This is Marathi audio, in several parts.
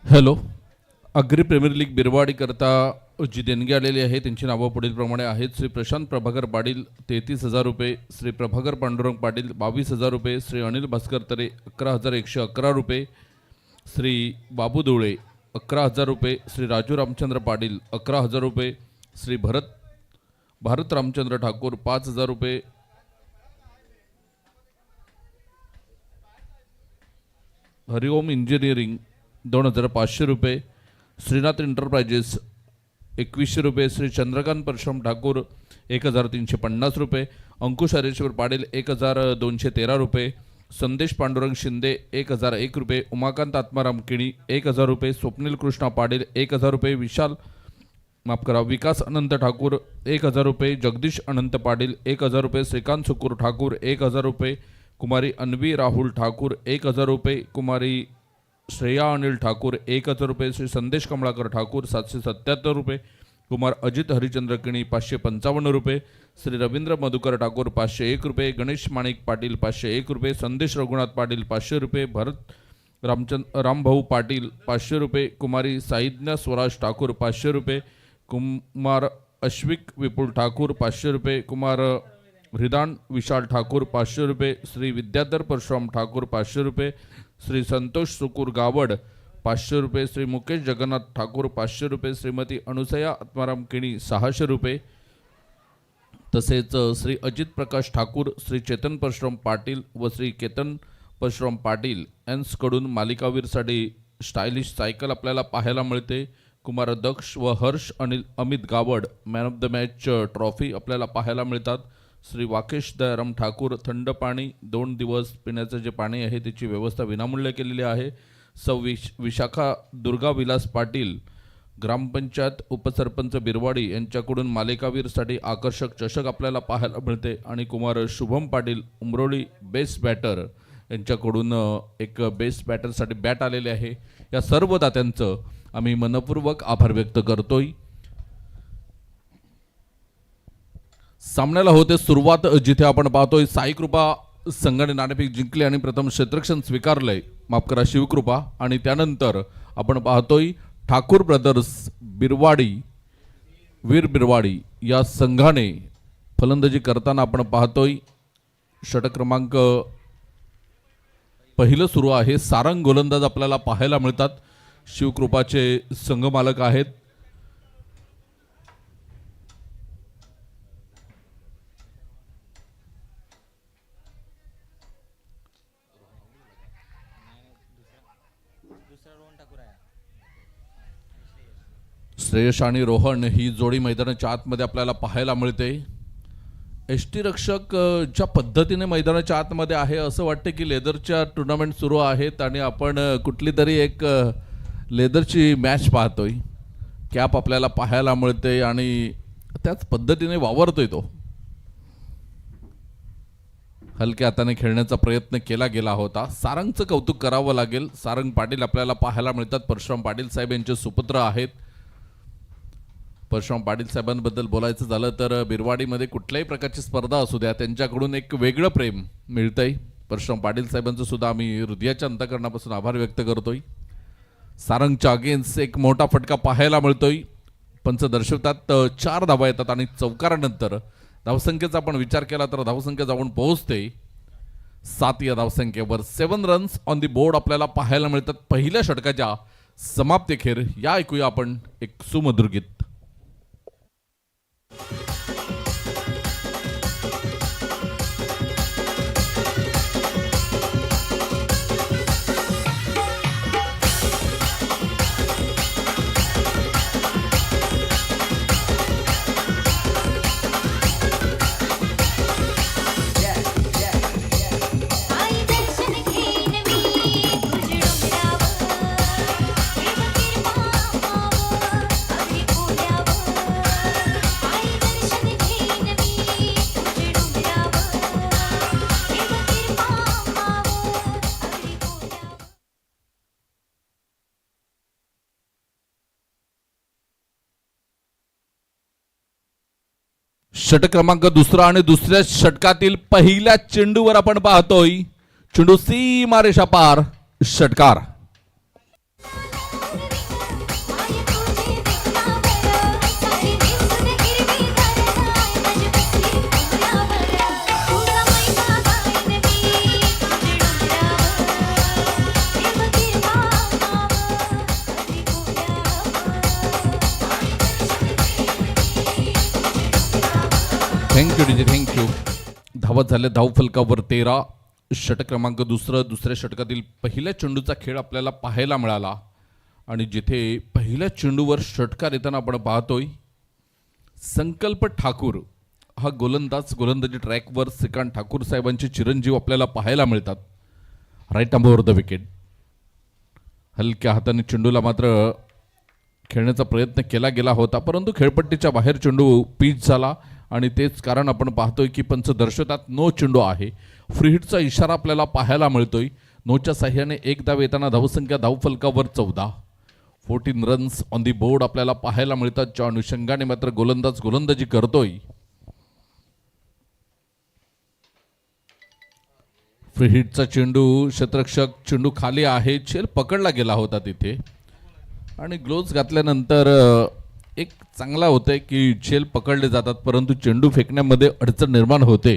Hello. Agri premier league Birwadi करता जी देणगी आलेली आहे त्यांची नावं पुढील प्रमाणे आहेत. श्री प्रशांत प्रभाकर पाटील 33,000 रुपये, श्री प्रभाकर पांडुरंग पाटील 22,000 रुपये, श्री अनिल भास्कर तरे 11,111 रुपये, श्री बाबू डोळे 11,000 रुपये, श्री राजू रामचंद्र पाटील 11,000 रुपये, श्री भारत रामचंद्र ठाकूर 5,000 रुपये, हरिओम इंजिनिअरिंग 2,500 रुपये, श्रीनाथ एंटरप्राइजेस 2100 रुपये, श्री चंद्रकांत परशुराम ठाकूर 1,350 रुपये, अंकुश हरेश्वर पाटील 1,213 रुपये, संदेश पांडुरंग शिंदे 1,001 रुपये, उमाकांत आत्माराम किणी 1,000 रुपये, स्वप्नील कृष्णा पाटील 1,000 रुपये, विकास अनंत ठाकूर 1,000 रुपये, जगदीश अनंत पाटील 1,000 रुपये, श्रीकांत सुकूर ठाकूर 1,000 रुपये, कुमारी अन्वी राहुल ठाकूर 1,000 रुपये, कुमारी श्रेया अनिल ठाकूर 1,000 रुपये, श्री संदेश कमलाकर ठाकूर 777 रुपये, कुमार अजित हरिचंद्र किणी 555 रुपये, श्री रवींद्र मधुकर ठाकूर 501 रुपये, गणेश माणिक पाटील 501 रुपये, संदेश रघुनाथ पाटील 500 रुपये, रामभाऊ पाटील 500 रुपये, कुमारी साईज्ञा स्वराज ठाकूर 500 रुपये, कुमार अश्विक विपुल ठाकूर 500 रुपये, कुमार हृदान विशाल ठाकूर 500 रुपये, श्री विद्याधर परशुराम ठाकूर 500 रुपये, श्री संतोष सुकूर गावड 500 रुपये, श्री मुकेश जगन्नाथ ठाकूर 500 रुपये, श्रीमती अनुसया आत्माराम किणी 600 रुपये, तसेच श्री अजित प्रकाश ठाकूर, श्री चेतन परशुराम पाटील व श्री केतन परशुराम पाटील यांच्याकडून मालिकावीरसाठी स्टायलिश सायकल आपल्याला पाहायला मिळते. कुमार दक्ष व Harsh Amit Gawad man of the match trophy आपल्याला पाहायला मिळतात. श्री वाकेश दयाराम ठाकूर थंड पाणी 2 दिवस पिण्याचं जे पाणी आहे त्याची व्यवस्था विनामूल्य केलेली आहे. विशाखा दुर्गा विलास पाटील ग्रामपंचायत उपसरपंच बिरवाडी यांच्याकडून मालिकावीरसाठी आकर्षक चषक आपल्याला पाहायला मिळते. आणि कुमार शुभम पाटील उमरोळी बेस्ट बॅटर यांच्याकडून एक बेस्ट बॅटरसाठी बॅट आलेले आहे. या सर्व दात्यांचं आम्ही मनपूर्वक आभार व्यक्त करतोय. सामन्याला होते सुरुवात, जिथे आपण पाहतोय साईकृपा संघाने नाणेफेक जिंकली आणि प्रथम क्षेत्ररक्षण स्वीकारलंय, माफ करा शिवकृपा, आणि त्यानंतर आपण पाहतोय ठाकूर ब्रदर्स वीर बिरवाडी या संघाने फलंदाजी करताना आपण पाहतोय षटक क्रमांक पहिलं सुरू आहे. सारंग गोलंदाज आपल्याला पाहायला मिळतात. शिवकृपाचे संघमालक आहेत. श्रेयश आणि रोहन ही जोडी मैदानाच्या आतमध्ये आपल्याला पाहायला मिळते. यष्टीरक्षक ज्या पद्धतीने मैदानाच्या आतमध्ये आहे असं वाटतं की लेदरच्या टुर्नामेंट सुरू आहेत आणि आपण कुठली तरी एक लेदरची मॅच पाहतोय. कॅप आपल्याला पाहायला मिळते आणि त्याच पद्धतीने वावरतोय तो. हलक्या हाताने खेळण्याचा प्रयत्न केला गेला होता. सारंगचं कौतुक करावं लागेल. सारंग पाटील आपल्याला पाहायला मिळतात. परशुराम पाटील साहेब यांचे सुपुत्र आहेत. परशुराम पाटील साहेबांबद्दल बोलायचं झालं तर बिरवाडीमध्ये कुठल्याही प्रकारची स्पर्धा असू द्या त्यांच्याकडून एक वेगळं प्रेम मिळतंय. परशुराम पाटील साहेबांचं सुद्धा आम्ही हृदयाच्या अंतःकरणापासून आभार व्यक्त करतोय. सारंगच्या अगेन्स्ट एक मोठा फटका पाहायला मिळतोय. पंच दर्शवतात 4 धावा येतात आणि चौकारानंतर धावसंख्येचा आपण विचार केला तर धावसंख्या जाऊन पोहोचते 7 या धावसंख्येवर. 7 रन्स ऑन दी बोर्ड आपल्याला पाहायला मिळतात पहिल्या षटकाच्या समाप्तीखेर. या ऐकूया आपण एक सुमधुर गीत. षटक क्रमांक दुसरा आणि दुसऱ्या षटकातील पहिल्या चेंडूवर आपण पाहतोय चेंडू सीमारेषा पार षटकार. Thank you DJ thank you. धावत झाले धाव फलकावर 13. षटक क्रमांक दुसऱ्या षटकातील पहिल्या चेंडूचा खेळ आपल्याला पाहायला मिळाला आणि जिथे पहिल्या चेंडूवर षटकार येताना आपण पाहतोय संकल्प ठाकूर हा गोलंदाजी ट्रॅकवर श्रीकांत ठाकूर साहेबांचे चिरंजीव आपल्याला पाहायला मिळतात. राईट आंबोवर द विकेट. हलक्या हाताने चेंडूला मात्र खेळण्याचा प्रयत्न केला गेला होता परंतु खेळपट्टीच्या बाहेर चेंडू पिच झाला आणि तेच कारण आपण पाहतोय की पंच दर्शवतात नो चेंडू आहे. फ्री हिटचा इशारा आपल्याला पाहायला मिळतोय. नोच्या साह्याने एक धाव येताना धावसंख्या धावफलकावर 14. 14 रन्स ऑन दी बोर्ड आपल्याला पाहायला मिळतात ज्या अनुषंगाने मात्र गोलंदाजी करतोय. फ्री हिटचा चेंडू क्षेत्ररक्षक चेंडू खाली आहे. झेल पकडला गेला होता तिथे आणि ग्लोव्ज घातल्यानंतर एक चांगला होतंय की झेल पकडले जातात परंतु चेंडू फेकण्यामध्ये अडचण निर्माण होते.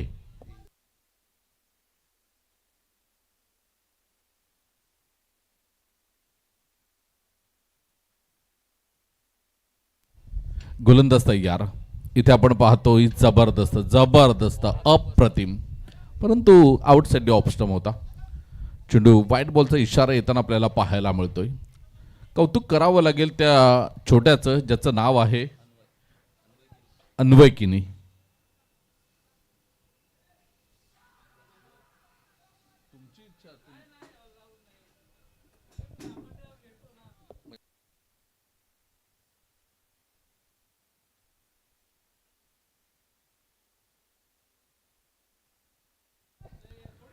गोलंदाज तयार. इथे आपण पाहतोय जबरदस्त अप्रतिम परंतु आउटसाइड ऑफ स्टंप होता. चेंडू व्हाईट बॉलचा इशारा येताना आपल्याला पाहायला मिळतोय. कौतुक करावं लागेल त्या छोट्याचं ज्याचं नाव आहे अन्वय किनी.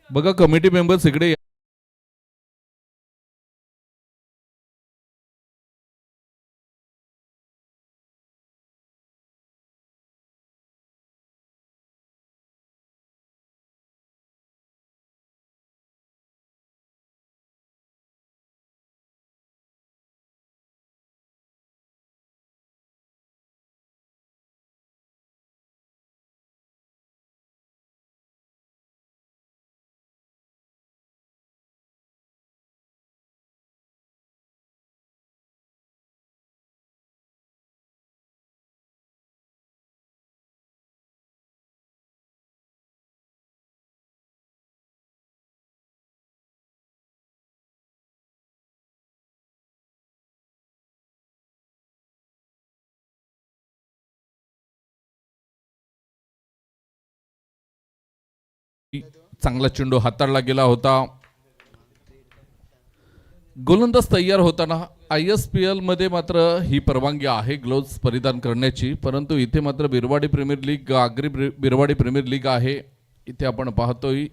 बघा कमिटी मेंबर्स इकडे चांगला चेंडू हाताळला गेला होता. गोलंदाज तयार होताना ISPL मध्ये मात्र ही परवानगी आहे ग्लोव्ज परिधान करण्याची परंतु इथे मात्र Birwadi premier league Agri Birwadi premier league आहे इथे आपण पाहतोय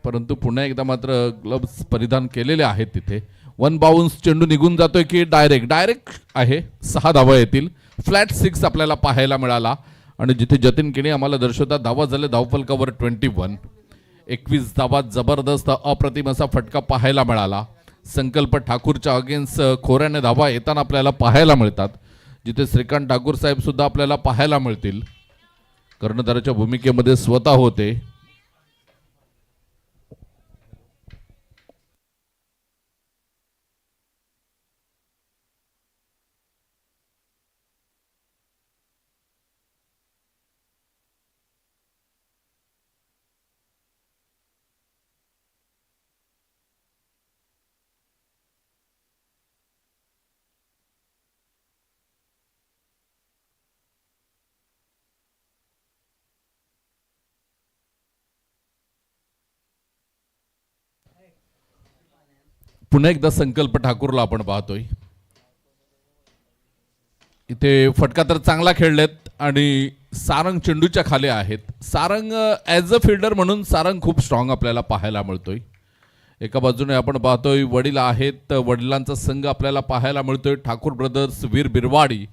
परंतु पुन्हा एकदा मात्र ग्लोव्ज परिधान केलेले आहेत. तिथे 1 बाउन्स चेंडू निघून जातोय की डायरेक्ट आहे. 6 धावा येतील. फ्लॅट 6 आपल्याला पाहायला मिळाला आणि जिथे जतीन किणी आम्हाला दर्शवतात धावा झाले धावफलकावर 21. 21 धावा जबरदस्त अप्रतिम असा फटका पाहायला मिळाला. संकल्प ठाकूरच्या अगेन्स्ट खोऱ्याने धावा येताना आपल्याला पाहायला मिळतात जिथे श्रीकांत ठाकूर साहेब सुद्धा आपल्याला पाहायला मिळतील. कर्णधाराच्या भूमिकेमध्ये स्वतः होते. पुन्हा एकदा संकल्प ठाकूरला आपण पाहतोय. इथे फटका तर चांगला खेळलेत आणि सारंग चेंडूच्या खाली आहेत. सारंग ॲज अ फिल्डर म्हणून सारंग खूप स्ट्रॉंग आपल्याला पाहायला मिळतोय. एका बाजूने आपण पाहतोय वडील आहेत वडिलांचा संघ आपल्याला पाहायला मिळतोय ठाकूर ब्रदर्स वीर बिरवाडी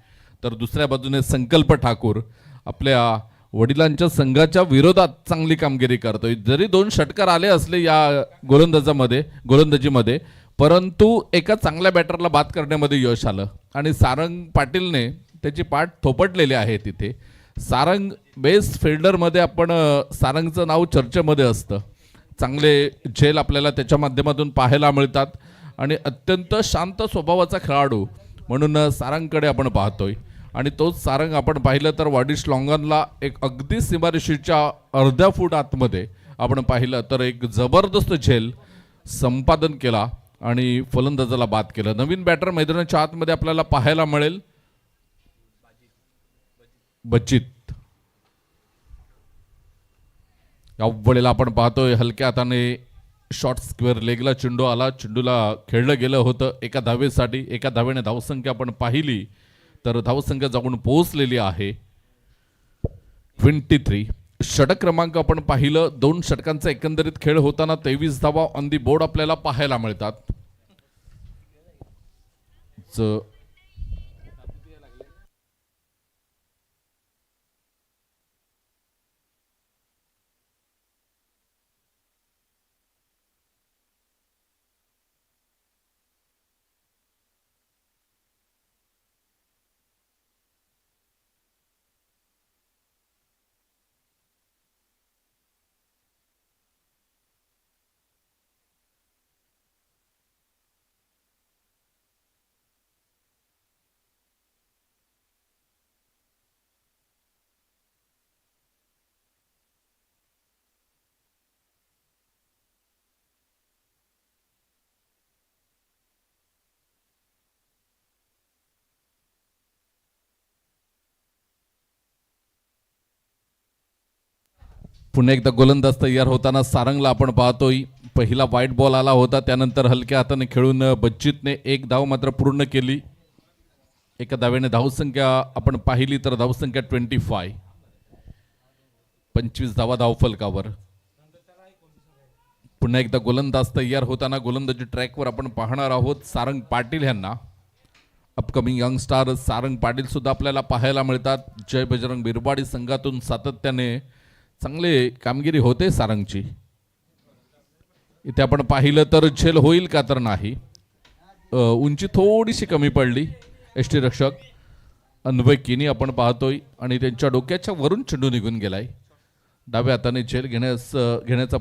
तर दुसऱ्या बाजूने संकल्प ठाकूर आपल्या वडिलांच्या संघाच्या विरोधात चांगली कामगिरी करतोय. जरी 2 षटकार आले असले या गोलंदाजीमध्ये परंतु एका चांगल्या बॅटरला बाद करण्यामध्ये यश आलं आणि सारंग पाटीलने त्याची पाठ थोपटलेली आहे. तिथे सारंग बेस्ट फिल्डरमध्ये आपण सारंगचं नाव चर्चेमध्ये असतं. चांगले झेल आपल्याला त्याच्या माध्यमातून पाहायला मिळतात आणि अत्यंत शांत स्वभावाचा खेळाडू म्हणून सारंगकडे आपण पाहतोय आणि तोच सारंग आपण पाहिलं तर वाडिश लॉंगनला एक अगदी सीमारेषेच्या अर्ध्या फूट आतमध्ये आपण पाहिलं तर एक जबरदस्त झेल संपादन केला आणि फलंदाजाला बाद केलं. नवीन बॅटर मैदानाच्या आतमध्ये आपल्याला पाहायला मिळेल बचित. या वेळेला आपण पाहतोय हलक्या हाताने शॉर्ट स्क्वेअर लेगला चेंडू आला. चेंडूला खेळलं गेलं होतं एका धावेसाठी. एका धावेने धावसंख्या आपण पाहिली तर धावसंख्या जाऊन पोहोचलेली आहे 23. षटक क्रमांक आपण पाहिलं 2 षटकांचा एकंदरीत खेळ होताना 23 धावा ऑन दी बोर्ड आपल्याला पाहायला मिळतात. पुन्हा एकदा गोलंदाज तयार होताना सारंगला आपण पाहतोय. पहिला वाईट बॉल आला होता त्यानंतर हलक्या हाताने खेळून बच्चितने एक धाव मात्र पूर्ण केली. एका धावेने धावसंख्या आपण पाहिली तर धावसंख्या 25. 25 धावा धावफलकावर. पुन्हा एकदा गोलंदाज तयार होताना गोलंदाजी ट्रॅकवर आपण पाहणार आहोत सारंग पाटील यांना. Upcoming young star Sarang Patil सुद्धा आपल्याला पाहायला मिळतात. जय बजरंग बिरवाडी संघातून सातत्याने चांगले कामगिरी होते सारंगची. इथे आपण पाहिलं तर झेल होईल का तर नाही. उंची थोडीशी कमी पडली. एसटी रक्षक अन्वय किनी आपण पाहतोय आणि त्यांच्या डोक्याच्या वरून चेंडू निघून गेलाय. डाव्या हाताने झेल घेण्याचा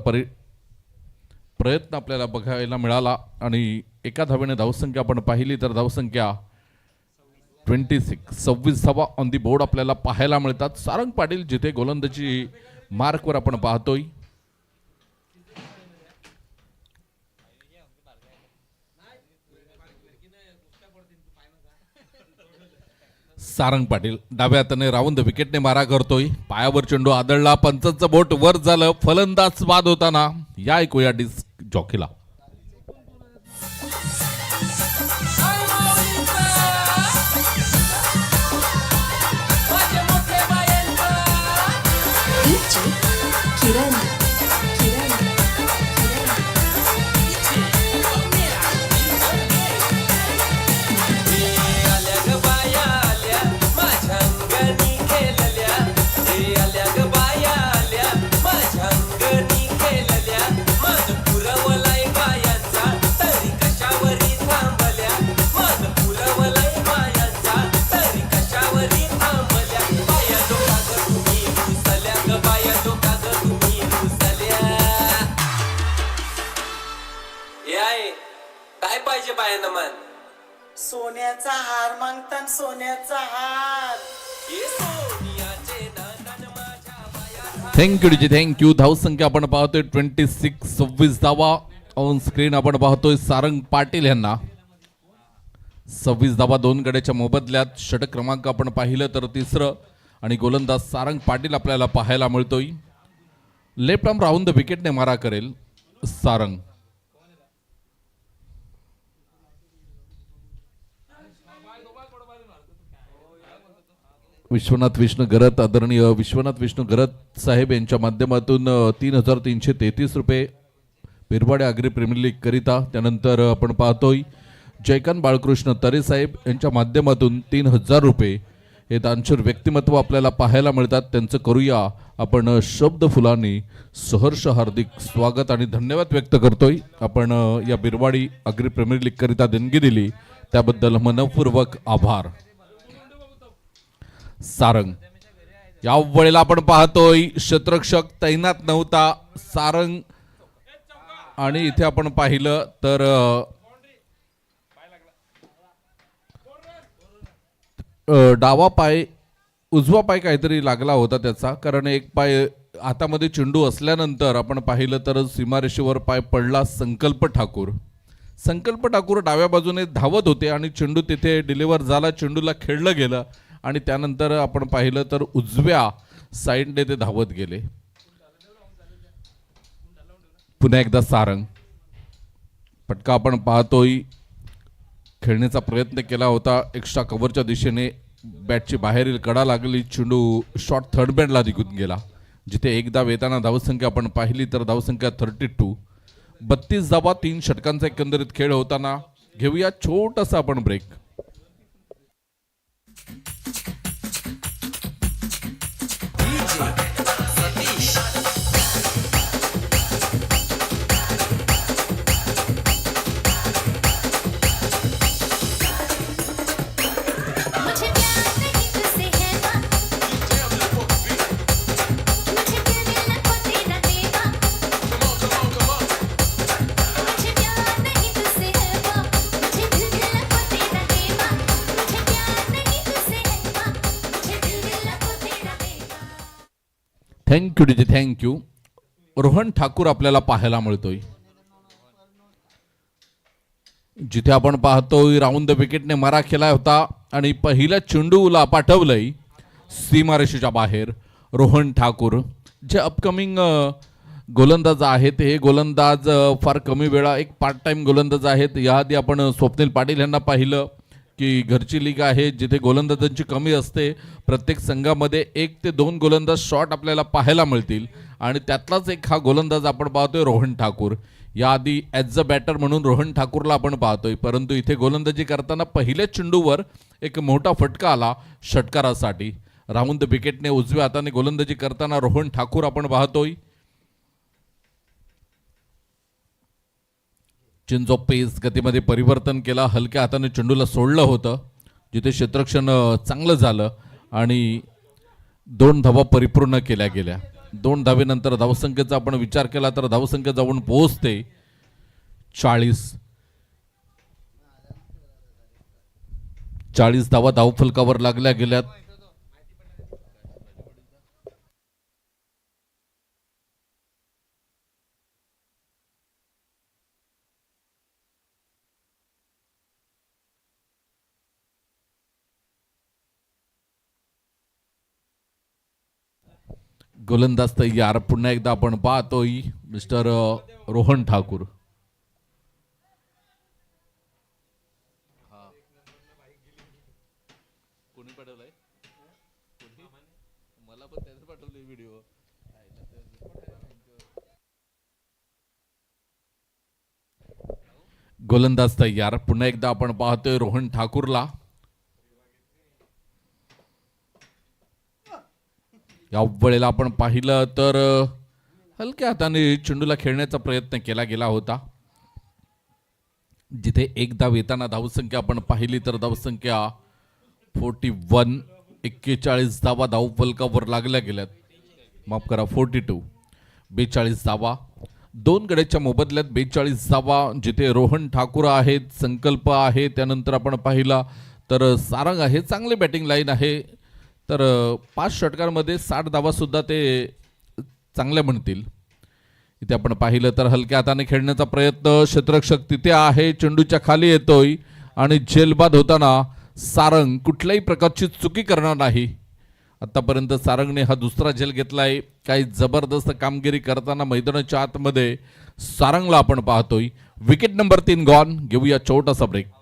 प्रयत्न आपल्याला बघायला मिळाला आणि एका धावेने धावसंख्या आपण पाहिली तर धावसंख्या 26. 26 धावा ऑन दी बोर्ड आपल्याला पाहायला मिळतात. सारंग पाटील जिथे गोलंदाजी मार्कवर आपण पाहतोय. सारंग पाटील डाव्या हाताने राऊंड विकेटने मारा करतोय. पायावर चेंडू आदळला. पंचांचं बोट वर झालं. फलंदाज बाद होताना या ऐकूया डिस्क जॉकीला. सोन्याचा हार मागतात. सोन्याचा हार. थँक्यू डीजी थँक्यू. धावसंख्या आपण पाहतोय 26. 26 धावा ऑन स्क्रीन आपण पाहतोय सारंग पाटील यांना. 26 धावा 2 गड्याच्या मोबदल्यात. षटक क्रमांक आपण पाहिलं तर 3रं आणि गोलंदाज सारंग पाटील आपल्याला पाहायला मिळतोय. लेफ्ट आर्म राऊंड द विकेटने मारा करेल सारंग. विश्वनाथ विष्णू गरत आदरणीय विश्वनाथ विष्णू गरत साहेब यांच्या माध्यमातून 3,333 रुपये बिरवाडे आगरी प्रीमियर लीग करिता. त्यानंतर आपण पाहतोय जयकांत बाळकृष्ण तरे साहेब यांच्या माध्यमातून 3,000 रुपये हे दानशूर व्यक्तिमत्व आपल्याला पाहायला मिळतात. त्यांचं करूया आपण शब्द फुलांनी सहर्ष हार्दिक स्वागत आणि धन्यवाद व्यक्त करतोय. आपण या बिरवाडी आगरी प्रीमियर लीग करिता देणगी दिली त्याबद्दल मनपूर्वक आभार. सारंग या वेळेला आपण पाहतोय क्षेत्ररक्षक तैनात नव्हता सारंग आणि इथे आपण पाहिलं तर डावा पाय उजवा पाय काहीतरी लागला होता त्याचा, कारण एक पाय हातामध्ये चेंडू असल्यानंतर आपण पाहिलं तर सीमारेषेवर पाय पडला. संकल्प ठाकूर डाव्या बाजूने धावत होते आणि चेंडू तिथे डिलिव्हर झाला, चेंडूला खेळलं गेलं आणि त्यानंतर आपण पाहिलं तर उजव्या साईडने ते धावत गेले. पुन्हा एकदा सारंग फटका आपण पाहतोय. खेळण्याचा प्रयत्न केला होता एक्स्ट्रा कव्हरच्या दिशेने, बॅटची बाहेरील कडा लागली, चेंडू शॉर्ट थर्ड बँडला निघून गेला. जिथे एक धाव येताना धावसंख्या आपण पाहिली तर धावसंख्या 32. 32 धावा 3 षटकांचा एकंदरीत खेळ होताना. घेऊया छोटासा आपण break. Thank you DJ, thank you. Rohan Thakur आपल्याला पाहायला मिळतोय. जिथे आपण पाहतोय राऊंड द विकेटने मारा केला होता आणि पहिल्या चेंडूला पाठवलंय सीमारेषेच्या बाहेर. रोहन ठाकूर जे अपकमिंग गोलंदाज आहेत, हे गोलंदाज फार कमी वेळा एक पार्ट टाइम गोलंदाज आहेत. याआधी आपण स्वप्नील पाटील यांना पाहिलं की घरची लीग आहे जिथे गोलंदाजांची कमी असते. प्रत्येक संघामध्ये 1 ते 2 गोलंदाज शॉट आपल्याला पाहायला मिळतील आणि त्यातलाच एक हा गोलंदाज आपण पाहतोय रोहन ठाकूर. याआधी ॲज अ बॅटर म्हणून रोहन ठाकूरला आपण पाहतोय, परंतु इथे गोलंदाजी करताना पहिल्या चेंडूवर एक मोठा फटका आला षटकारासाठी. राऊंड द विकेटने उजव्या हाताने गोलंदाजी करताना रोहन ठाकूर आपण पाहतोय. चेंज ऑफ पेस गतीमध्ये परिवर्तन केला, हलक्या हाताने चेंडूला सोडलं होतं जिथे क्षेत्ररक्षण चांगलं झालं आणि 2 धावा परिपूर्ण केल्या गेल्या. 2 धावेनंतर धावसंख्येचा आपण विचार केला तर धावसंख्या जाऊन पोहोचते 40. 40 धावा धावफलकावर लागल्या गेल्यात. गोलंदाज तयार. पुन्हा एकदा आपण पाहतोय मिस्टर रोहन ठाकूर. कोणी पाठवलाय? मला पण त्याने पाठवले व्हिडिओ. गोलंदाज तयार. पुन्हा एकदा आपण पाहतोय रोहन ठाकूरला. या वेळेला आपण पाहिलं तर हलक्या हाताने चेंडूला खेळण्याचा प्रयत्न केला गेला होता. जिथे एक धाव येताना धावसंख्या आपण पाहिली तर धावसंख्या 41. 41 धावा धावफलकावर लागल्या गेल्यात. माफ करा, 42. 42 धावा 2 गड्याच्या मोबदल्यात 42 धावा. जिथे रोहन ठाकूर आहेत, संकल्प आहे, त्यानंतर आपण पाहिला तर सारंग आहे. चांगली बॅटिंग लाईन आहे. तर 5 षटकांमध्ये 60 धावा सुद्धा ते चांगल्या म्हणतील. इथे आपण पाहिलं तर हलक्या हाताने खेळण्याचा प्रयत्न, क्षेत्ररक्षक तिथे आहे, चेंडूच्या खाली येतोय आणि झेलबाद होताना सारंग कुठल्याही प्रकारची चुकी करणार नाही. आतापर्यंत सारंगने हा दुसरा झेल घेतलाय. काही जबरदस्त कामगिरी करताना मैदानाच्या आतमध्ये सारंगला आपण पाहतोय. Wicket number 3 gone. घेऊया छोटासा ब्रेक.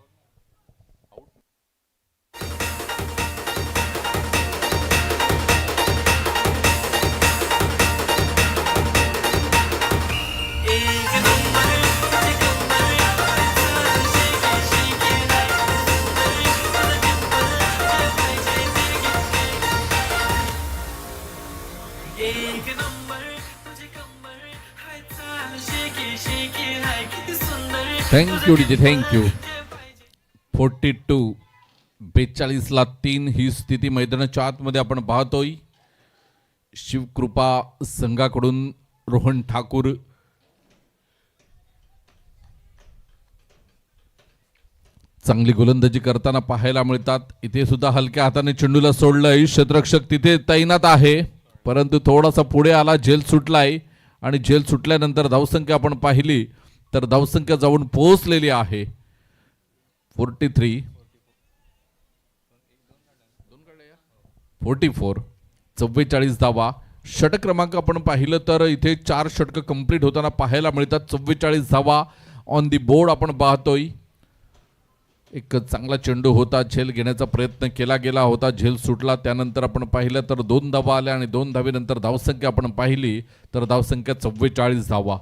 Thank you DJ, thank you. 42. 42ला 3 ही स्थिती मैदानाच्या आतमध्ये आपण पाहतोय. शिवकृपा संघाकडून रोहन ठाकूर. चांगली गोलंदाजी करताना पाहायला मिळतात. इथे सुद्धा हलक्या हाताने चेंडूला सोडलंय. क्षेत्ररक्षक तिथे तैनात आहे, परंतु थोडासा पुढे आला, झेल सुटलाय आणि झेल सुटल्यानंतर धावसंख्या आपण पाहिली तर धावसंख्या जाऊन पोहोचलेली आहे 43 44. 44 धावा. षटक क्रमांक आपण पाहिलं तर इथे 4 षटक कंप्लीट होताना पाहायला मिळतात. 44 धावा ऑन दी बोर्ड आपण पाहतोय. एक चांगला चेंडू होता, झेल घेण्याचा प्रयत्न केला गेला होता, झेल सुटला. त्यानंतर आपण पाहिलं तर 2 धावा आल्या आणि 2 धावेनंतर धावसंख्या आपण पाहिली तर धावसंख्या 44 धावा.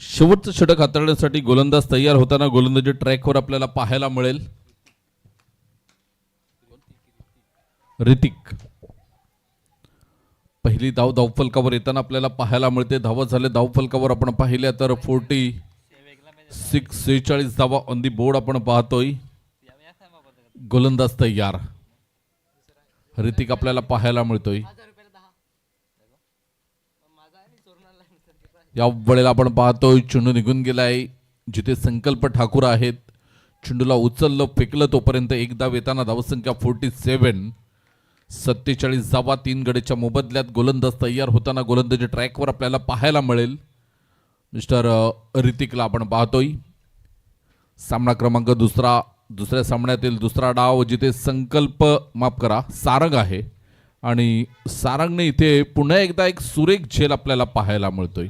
शेवटचं षटक हाताळण्यासाठी गोलंदाज तयार होताना गोलंदाजी ट्रॅकवर आपल्याला पाहायला मिळेल. ऋतिक पहिली धाव धावफलकावर येताना आपल्याला पाहायला मिळते. धावा झाले धावफलकावर आपण पाहिल्या तर 46 धावा ऑन दी बोर्ड आपण पाहतोय. गोलंदाज तयार. ऋतिक आपल्याला पाहायला मिळतोय. या वेळेला आपण पाहतोय चेंडू निघून गेलाय. जिथे संकल्प ठाकूर आहेत, चेंडूला उचललं फेकलं तोपर्यंत एक धाव येताना धावसंख्या 47. 47 धावा 3 गडेच्या मोबदल्यात गोलंदाज तयार होताना गोलंदाजी ट्रॅकवर आपल्याला पाहायला मिळेल. मिस्टर ऋतिकला आपण पाहतोय. सामना क्रमांक दुसऱ्या सामन्यातील दुसरा डाव जिथे सारंग आहे आणि सारंगने इथे पुन्हा एकदा एक सुरेख झेल आपल्याला पाहायला मिळतोय.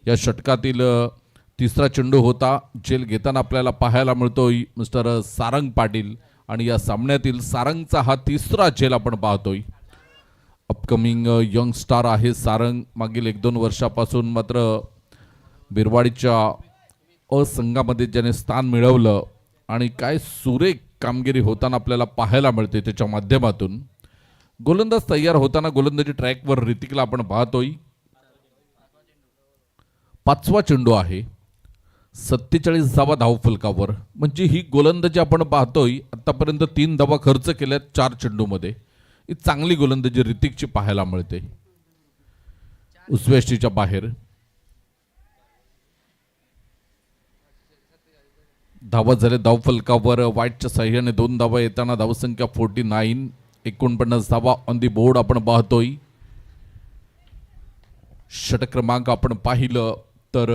या षटकातील तिसरा चेंडू होता, झेल घेताना आपल्याला पाहायला मिळतोय मिस्टर सारंग पाटील आणि या सामन्यातील सारंगचा हा तिसरा झेल आपण पाहतोय. अपकमिंग यंग स्टार आहे सारंग. मागील 1-2 वर्षापासून मात्र बिरवाडीच्या अ संघामध्ये ज्याने स्थान मिळवलं आणि काय सुरेख कामगिरी होताना आपल्याला पाहायला मिळते त्याच्या माध्यमातून. गोलंदाज तयार होताना गोलंदाजी ट्रॅकवर ऋतिकला आपण पाहतोय. 5वा चेंडू आहे. 47 धावा धावफलकावर. म्हणजे ही गोलंदाजी आपण पाहतोय. आतापर्यंत 3 धावा खर्च केल्यात 4 चेंडूमध्ये. ही चांगली गोलंदाजी ऋतिकची पाहायला मिळते. उजव्याष्टीच्या बाहेर धावा झाले धावफलकावर. वाईटच्या साह्याने 2 धावा येताना धावसंख्या 49. 49 धावा ऑन दी बोर्ड आपण पाहतोय. षटक क्रमांक आपण पाहिलं तर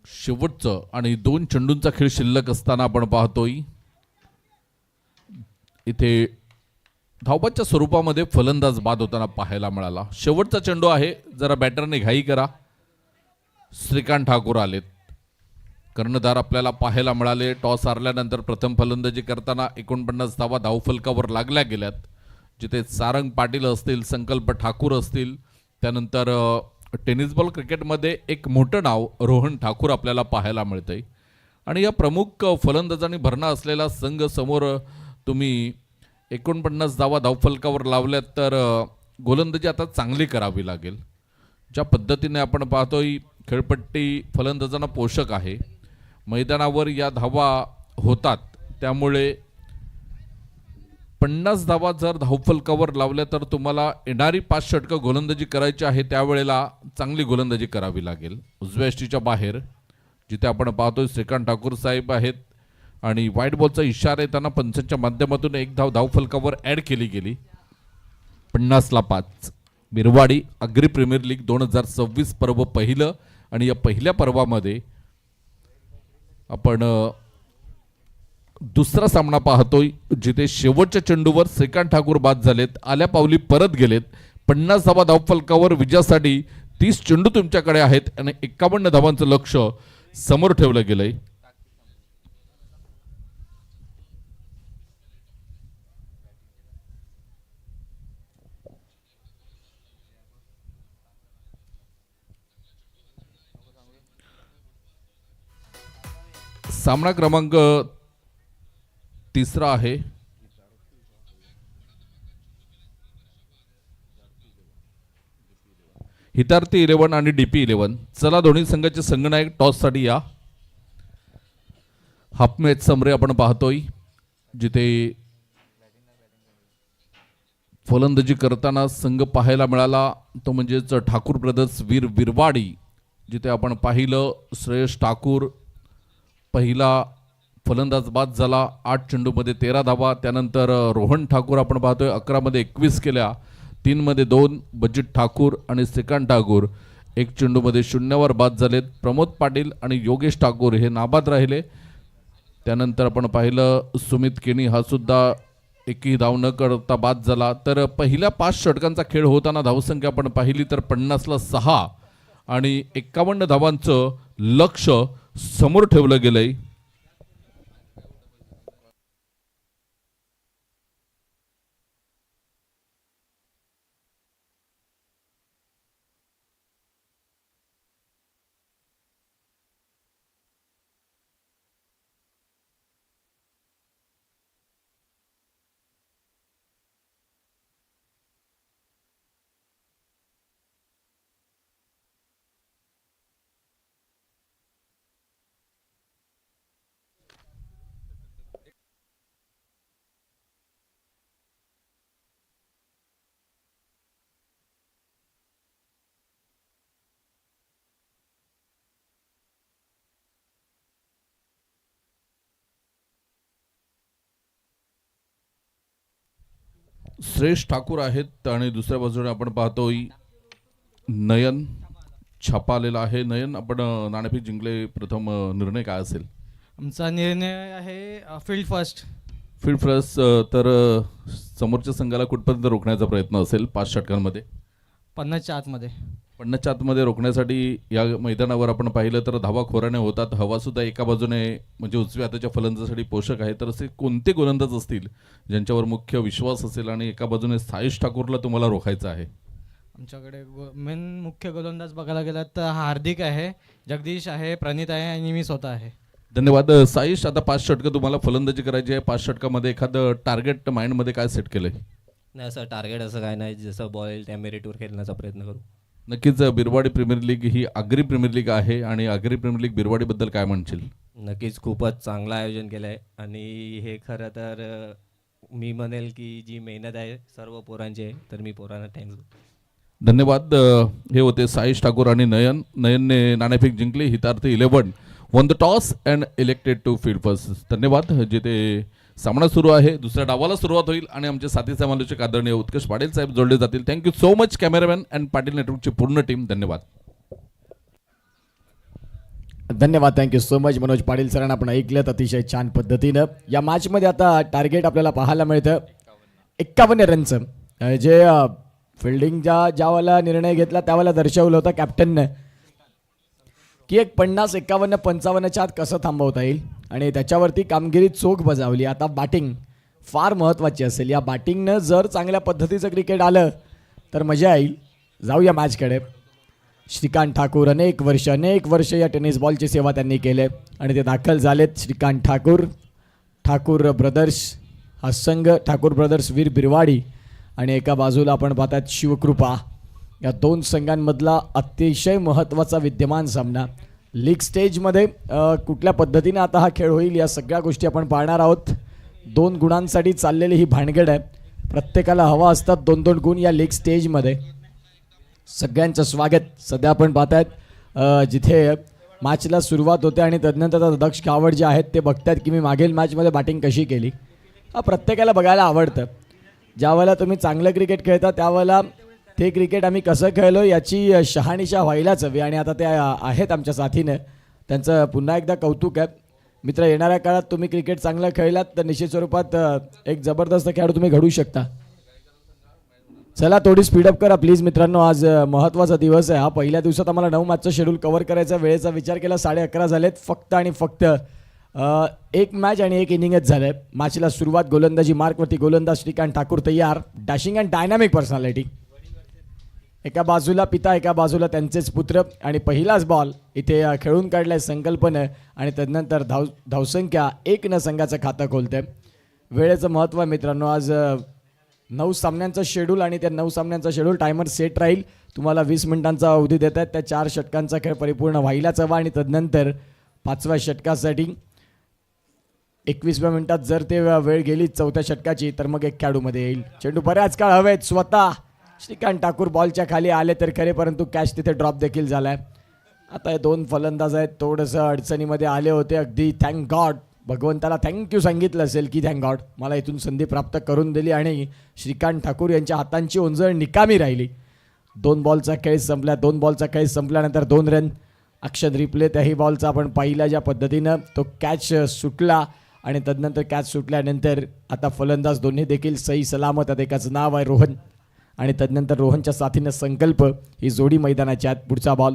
शेवटचं आणि 2 चेंडूंचा खेळ शिल्लक असताना आपण पाहतोय इथे धावबाच्या स्वरूपामध्ये फलंदाज बाद होताना पाहायला मिळाला. शेवटचा चेंडू आहे. जरा बॅटरने घाई करा. श्रीकांत ठाकूर आलेत. कर्णधार आपल्याला पाहायला मिळाले. टॉस हारल्यानंतर प्रथम फलंदाजी करताना 49 धावा धावफलकावर लागल्या गेल्यात. जिथे सारंग पाटील असतील, संकल्प ठाकूर असतील, त्यानंतर टेनिस बॉल क्रिकेटमध्ये एक मोठं नाव रोहन ठाकूर आपल्याला पाहायला मिळतंय. आणि या प्रमुख फलंदाजांनी भरणा असलेला संघ समोर तुम्ही 49 धावा धावफलकावर लावल्यात तर गोलंदाजी आता चांगली करावी लागेल. ज्या पद्धतीने आपण पाहतोय खेळपट्टी फलंदाजांना पोषक आहे. मैदानावर या धावा होतात त्यामुळे 50 धावा जर धावफलकावर लावल्या तर तुम्हाला येणारी 5 षटकं गोलंदाजी करायची आहे. त्यावेळेला चांगली गोलंदाजी करावी लागेल. उजव्या यष्टीच्या बाहेर जिथे आपण पाहतोय श्रीकांत ठाकूर साहेब आहेत आणि व्हाईट बॉलचा इशारा येताना पंचांच्या माध्यमातून एक धाव धावफलकावर ॲड केली गेली. 50 ला 5. बिरवाडी अग्री प्रीमियर लीग 2026 पर्व पहिलं. आणि या पहिल्या पर्वामध्ये आपण दुसरा सामना पाहतोय, जिथे शेवटच्या चेंडूवर श्रीकांत ठाकूर बाद झालेत, आल्या पावली परत गेलेत. 50 धावफलकावर विजयासाठी 30 चेंडू तुमच्याकडे आहेत आणि 51 धावांचं लक्ष समोर ठेवलं गेलंय. सामना क्रमांक 3 आहे. हितार्थी 11 आणि डीपी 11. चला दोन्ही संघाचे संघनायक टॉससाठी या. हाफ मॅच समरे आपण पाहतोय, जिथे फलंदाजी करताना संघ पाहायला मिळाला तो म्हणजेच ठाकूर ब्रदर्स वीर बिरवाडी, जिथे आपण पाहिलं श्रेयस ठाकूर पहिला फलंदाज बाद झाला. 8 चेंडूमध्ये 13 धावा. त्यानंतर रोहन ठाकूर आपण पाहतोय 11 मध्ये 21 केल्या. 3 मध्ये 2. बजित ठाकूर आणि श्रीकांत ठाकूर 1 चेंडूमध्ये 0वर बाद झालेत. प्रमोद पाटील आणि योगेश ठाकूर हे नाबाद राहिले. त्यानंतर आपण पाहिलं सुमित केनी हा सुद्धा एकही धाव न करता बाद झाला. तर पहिल्या 5 षटकांचा खेळ होताना धावसंख्या आपण पाहिली तर 50ला 6 आणि 51 धावांचं लक्ष समोर ठेवलं गेलंय. श्रेयस ठाकूर आहेत आणि दुसऱ्या बाजूने आपण पाहतोय नयन छापा आलेला आहे. नयन, आपण नाणेफेक जिंकले, प्रथम निर्णय काय असेल? आमचा निर्णय आहे फील्ड फर्स्ट. Field first. तर समोरच्या संघाला कुठपर्यंत रोखण्याचा प्रयत्न असेल 5 षटकांमध्ये? 50च्या आतमध्ये. 50च्या आतमध्ये रोखण्यासाठी या मैदानावर आपण पाहिलं तर धावा खोऱ्याने होतात. हवा सुद्धा एका बाजूने म्हणजे उजव्या हाताच्या फलंदाजासाठी पोषक आहे. तर असे कोणते गोलंदाज असतील ज्यांच्यावर मुख्य विश्वास असेल आणि एका बाजूने साईश ठाकूरला तुम्हाला रोखायचं आहे? आमच्याकडे मेन मुख्य गोलंदाज बघायला गेलात तर हार्दिक आहे, जगदीश आहे, प्रणित आहे आणि मी स्वतः आहे. धन्यवाद साईश. आता 5 षटकं तुम्हाला फलंदाजी करायची आहे. 5 षटकामध्ये एखादं टार्गेट माइंडमध्ये काय सेट केलंय? नाही असं टार्गेट असं काय नाही, जसं बॉल त्या मेरिटवर खेळण्याचा प्रयत्न करू. नक्कीच. बिरवाडी प्रीमियर लीग ही आगरी प्रीमियर लीग आहे आणि आगरी प्रीमियर लीग बिरवाडीबद्दल काय म्हणशील? नक्कीच खूपच चांगलं आयोजन केलं आहे आणि हे खरं तर मी म्हणेल की जी मेहनत आहे सर्व पोरांची आहे, तर मी पोरांना थँक्स. धन्यवाद. हे होते साईश ठाकूर आणि नयन. नयनने नाणेफेक जिंकली. हितार्थी 11 won the toss and elected to field first. धन्यवाद. जिथे सामना सुरू आहे, दुसऱ्या डावाला सुरुवात होईल आणि आमचे साथी समालोचक आदरणीय उत्कर्ष पाटील साहेब जोडले जातील. Thank you so much cameraman and Patil नेटवर्कची पूर्ण टीम. धन्यवाद. धन्यवाद. Thank you so much Manoj Patil सरांना आपण ऐकलं अतिशय छान पद्धतीनं. या मॅचमध्ये आता टार्गेट आपल्याला पाहायला मिळतं 51 रनचं, जे फिल्डिंगच्या ज्यावेळेला निर्णय घेतला त्यावेळेला दर्शवलं होतं कॅप्टननं की एक 50, 51, 55च्या आत कसं थांबवता येईल आणि त्याच्यावरती कामगिरी चोख बजावली. आता बॅटिंग फार महत्त्वाची असेल. या बॅटिंगनं जर चांगल्या पद्धतीचं क्रिकेट आलं तर मजा येईल. जाऊया मॅचकडे. श्रीकांत ठाकूर अनेक वर्ष या टेनिस बॉलची सेवा त्यांनी केले आणि ते दाखल झालेत. श्रीकांत ठाकूर ब्रदर्स हा संघ, ठाकूर ब्रदर्स वीर बिरवाडी आणि एका बाजूला आपण पाहतात शिवकृपा. या 2 संघांमधला अतिशय महत्त्वाचा विद्यमान सामना. लीग स्टेजमध्ये कुठल्या पद्धतीने आता हा खेळ होईल या सगळ्या गोष्टी आपण पाहणार आहोत. 2 गुणांसाठी चाललेली ही भानगड आहे. प्रत्येकाला हवा असतात 2-2 गुण या लीग स्टेजमध्ये. सगळ्यांचं स्वागत. सध्या आपण पाहतायत जिथे मॅचला सुरुवात होते आणि तदनंतर दक्ष गावड जे आहेत ते बघतायत की मी मागील मॅचमध्ये बॅटिंग कशी केली. प्रत्येकाला बघायला आवडतं. ज्यावेळेला तुम्ही चांगलं क्रिकेट खेळता त्यावेळेला ते क्रिकेट आम्ही कसं खेळलो याची शहानिशा व्हायलाच हवी आणि आता ते आहेत आमच्या साथीनं. त्यांचं पुन्हा एकदा कौतुक आहे. मित्र, येणाऱ्या काळात तुम्ही क्रिकेट चांगलं खेळलात तर निश्चित स्वरूपात एक जबरदस्त खेळाडू तुम्ही घडू शकता. चला थोडी स्पीडअप करा प्लीज मित्रांनो. आज महत्त्वाचा दिवस आहे हा. पहिल्या दिवसात आम्हाला 9 मॅचचं शेड्यूल कव्हर करायचा. वेळेचा विचार केला 11:30 झालेत. फक्त आणि फक्त एक मॅच आणि एक इनिंगच झालं आहे. मॅचला सुरुवात गोलंदाजी मार्कवरती गोलंदाज श्रीकांत ठाकूर तयार. Dashing and dynamic personality. एका बाजूला पिता, एका बाजूला त्यांचेच पुत्र आणि पहिलाच बॉल इथे खेळून काढलाय संकल्पना आणि तदनंतर धावसंख्या 1 संघाचं खातं खोलते. वेळेचं महत्त्व आहे मित्रांनो. आज 9 सामन्यांचं शेड्यूल आणि त्या 9 सामन्यांचा शेड्यूल टायमर सेट राहील. तुम्हाला 20 मिनिटांचा अवधी देत आहेत. त्या 4 षटकांचा खेळ परिपूर्ण व्हायलाच हवा आणि तदनंतर 5व्या षटकासाठी 21व्या मिनिटात जर ते वेळ गेली 4थ्या षटकाची तर मग एक खेळाडूमध्ये येईल. चेंडू बऱ्याच काळ हवेत. स्वतः श्रीकांत ठाकूर बॉलच्या खाली आले तर खरे, परंतु कॅच तिथे ड्रॉप देखील झालाय. आता हे 2 फलंदाज आहेत, थोडंसं अडचणीमध्ये आले होते. अगदी थँक गॉड, भगवंताला थँक्यू सांगितलं असेल की थँक गॉड मला इथून संधी प्राप्त करून दिली आणि श्रीकांत ठाकूर यांच्या हातांची ओंजळ निकामी राहिली. 2 बॉलचा खेळ संपला. 2 बॉलचा खेळ संपल्यानंतर 2 रन. अक्षर रिप्ले त्याही बॉलचा आपण पाहिला ज्या पद्धतीनं तो कॅच सुटला आणि तदनंतर कॅच सुटल्यानंतर आता फलंदाज दोन्ही देखील सही सलामत आहेत. एकाचं नाव आहे रोहन आणि तदनंतर रोहनच्या साथीनं संकल्प. ही जोडी मैदानाच्या आत. पुढचा बॉल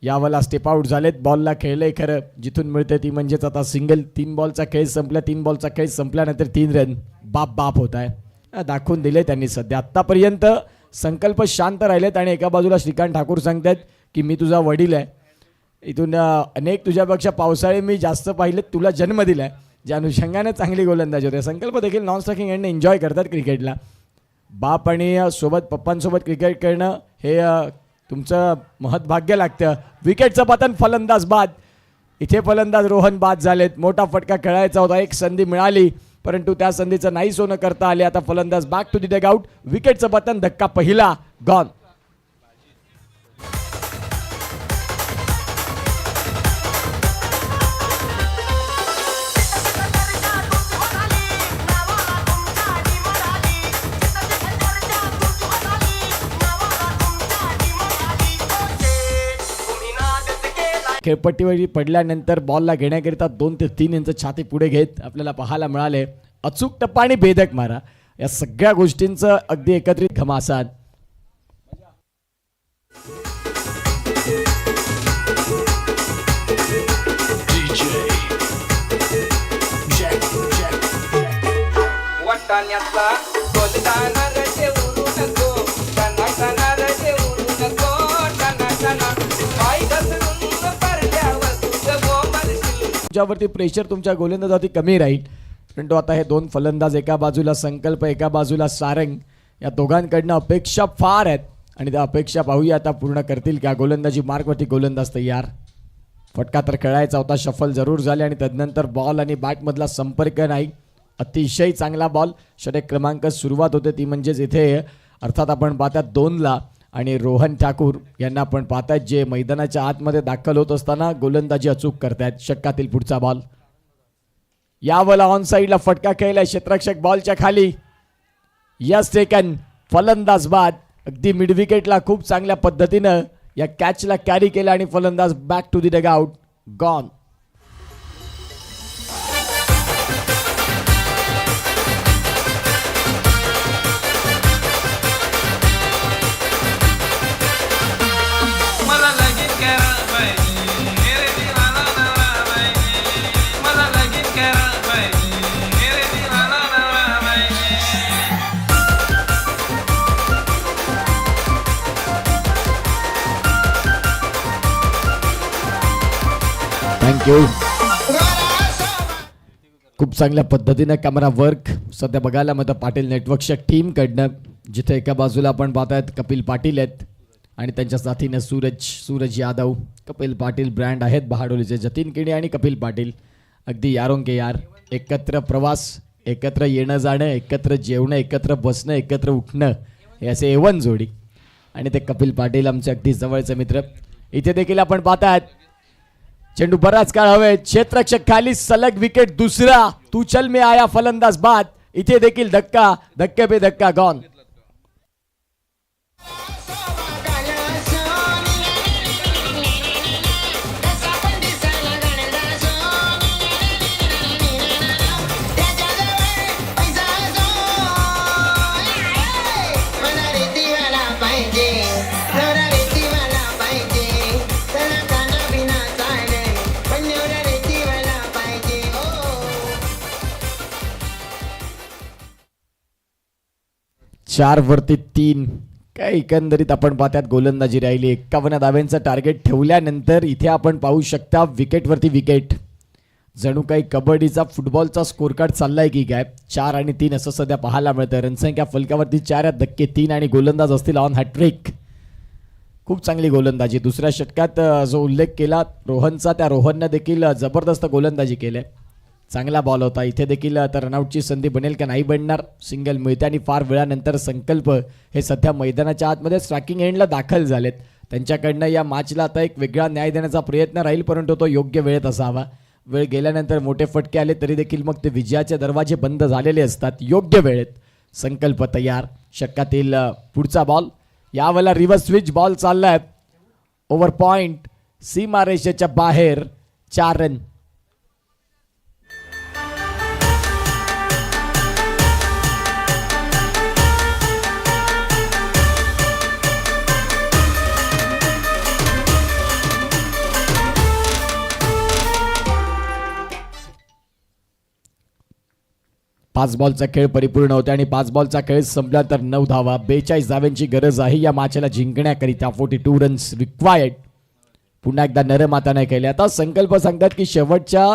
यावाला स्टेप आउट झालेत. बॉलला खेळलंय खरं, जिथून मिळते ती म्हणजेच आता सिंगल. 3 बॉलचा खेळ संपला. 3 बॉलचा खेळ संपल्यानंतर 3 रन. बाप होत आहे दाखवून दिले त्यांनी. सध्या आत्तापर्यंत संकल्प शांत राहिलेत आणि एका बाजूला श्रीकांत ठाकूर सांगतात की मी तुझा वडील आहे. इथून अनेक तुझ्यापेक्षा पावसाळे मी जास्त पाहिलेत, तुला जन्म दिलाय. ज्या अनुषंगाने चांगली गोलंदाजी होते. संकल्प देखील नॉन स्ट्रायकिंग एंडने एन्जॉय करतात क्रिकेटला. बाप आणि सोबत पप्पांसोबत क्रिकेट खेळणं हे तुमचं महत्भाग्य लागतं. विकेटचं पतन, फलंदाज बाद. इथे फलंदाज रोहन बाद झालेत. मोठा फटका खेळायचा होता. एक संधी मिळाली परंतु त्या संधीचं नाही सोनं करता आले. आता फलंदाज बॅक टू द डगआउट. विकेटचं पतन, धक्का पहिला, गॉन. खेळपट्टीवर पडल्यानंतर बॉलला घेण्याकरिता 2 ते 3 इंच छाती पुढे घेत आपल्याला पाहायला मिळाले. अचूक टप्पा आणि भेदक मारा या सगळ्या गोष्टींचं अगदी एकत्रित घमासान. तुमच्यावरती प्रेशर तुमच्या गोलंदाजावरती कमी राहील. परंतु आता हे 2 फलंदाज, एका बाजूला संकल्प, एका बाजूला सारंग, या दोघांकडनं अपेक्षा फार आहेत आणि त्या अपेक्षा पाहूया आता पूर्ण करतील का. गोलंदाजी मार्कवरती गोलंदाज तयार. फटका तर खेळायचा होता, शफल जरूर झाले आणि तदनंतर बॉल आणि बॅटमधला संपर्क नाही. अतिशय चांगला बॉल. षटक क्रमांक सुरुवात होते ती म्हणजेच इथे अर्थात आपण पाहतात 2ला आणि रोहन ठाकूर यांना आपण पाहतात जे मैदानाच्या आतमध्ये दाखल होत असताना गोलंदाजी अचूक करतायत. षटकातील पुढचा बॉल यावला ऑन साईडला फटका खेळलाय. क्षेत्ररक्षक बॉलच्या खाली. Yes taken. फलंदाज बाद. अगदी मिड विकेटला खूप चांगल्या पद्धतीनं या कॅचला कॅरी केला आणि फलंदाज back to the dugout, gone. Thank you. खूप चांगल्या पद्धतीनं कॅमेरा वर्क सध्या बघायला मिळतं पाटील नेटवर्कच्या टीमकडनं, जिथे एका बाजूला आपण पाहतायत कपिल पाटील आहेत आणि त्यांच्या साथीनं सूरज यादव. कपिल पाटील ब्रँड आहेत बहाडोलीचे. जतीन किणी आणि कपिल पाटील अगदी यारों के यार. एकत्र प्रवास, एकत्र येणं जाणं, एकत्र जेवणं, एकत्र बसणं, एकत्र उठणं, हे असे एवन जोडी. आणि ते कपिल पाटील आमचे अगदी जवळचे मित्र. इथे देखील आपण पाहतायत चेंडू बराच काळ हवे. क्षेत्ररक्षक खाली. सलग विकेट दुसरा. तू चल में आया. फलंदाज बाद. इथे देखील धक्का, धक्के पे धक्का, गॉन. 4 वरती 3. काय एकंदरीत आपण पाहतात गोलंदाजी राहिली. 51 धाव्यांचं टार्गेट ठेवल्यानंतर इथे आपण पाहू शकता विकेटवरती विकेट. जणू काही कबड्डीचा फुटबॉलचा स्कोर कार्ड चाललाय की काय. 4 आणि 3 असं सध्या पाहायला मिळतं. रनसंख्या फलकावरती 4 आहेत, धक्के 3 आणि गोलंदाज असतील ऑन हॅट्रिक. खूप चांगली गोलंदाजी. दुसऱ्या षटकात जो उल्लेख केला रोहनचा, त्या रोहननं देखील जबरदस्त गोलंदाजी केली. चांगला बॉल होता. इथे देखील आता रनआउटची संधी बनेल का नाही बनणार. सिंगल मिळते आणि फार वेळानंतर संकल्प हे सध्या मैदानाच्या आतमध्ये स्ट्रायकिंग एंडला दाखल झालेत. त्यांच्याकडनं या मॅचला आता एक वेगळा न्याय देण्याचा प्रयत्न राहील, परंतु तो योग्य वेळेत असावा. वेळ गेल्यानंतर मोठे फटके आले तरी देखील मग ते विजयाचे दरवाजे बंद झालेले असतात. योग्य वेळेत संकल्प तयार. षटकातील पुढचा बॉल, यावेळेला रिव्हर्स स्विच बॉल चाललाय. ओव्हर पॉइंट, सीमारेषेच्या बाहेर. 4 रन. पाच बॉलचा खेळ परिपूर्ण होता आणि 5 बॉलचा खेळ संपला तर 9 धावा. 42 धाव्यांची गरज आहे या मॅचला जिंकण्याकरिता. 42 रन्स रिक्वायर्ड. पुन्हा एकदा नरमाता नाही केले. आता संकल्प सांगतात की शेवटच्या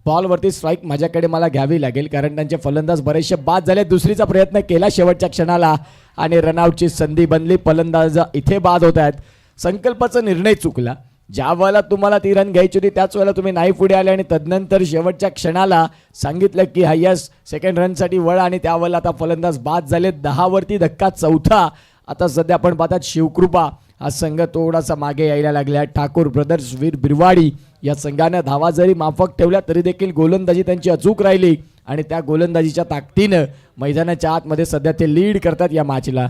बॉलवरती स्ट्राईक माझ्याकडे मला घ्यावी लागेल, कारण त्यांचे फलंदाज बरेचसे बाद झाले. दुसरीचा प्रयत्न केला शेवटच्या क्षणाला आणि रनआउटची संधी बनली. फलंदाज इथे बाद होत आहेत. संकल्पाचा निर्णय चुकला. ज्या वेळेला तुम्हाला ती रन घ्यायची होती त्याच वेळेला तुम्ही नाही पुढे आले आणि तदनंतर शेवटच्या क्षणाला सांगितलं की हायस्ट सेकंड रनसाठी वळ आणि त्यावेळेला आता फलंदाज बाद झाले. 10 वरती धक्का 4था. आता सध्या आपण पाहतात शिवकृपा हा संघ थोडासा मागे यायला लागला. ठाकूर ब्रदर्स, वीर बिरवाडी या संघानं धावा जरी माफक ठेवल्या तरी देखील गोलंदाजी त्यांची अचूक राहिली आणि त्या गोलंदाजीच्या ताकदीनं मैदानाच्या आतमध्ये सध्या ते लीड करतात या मॅचला.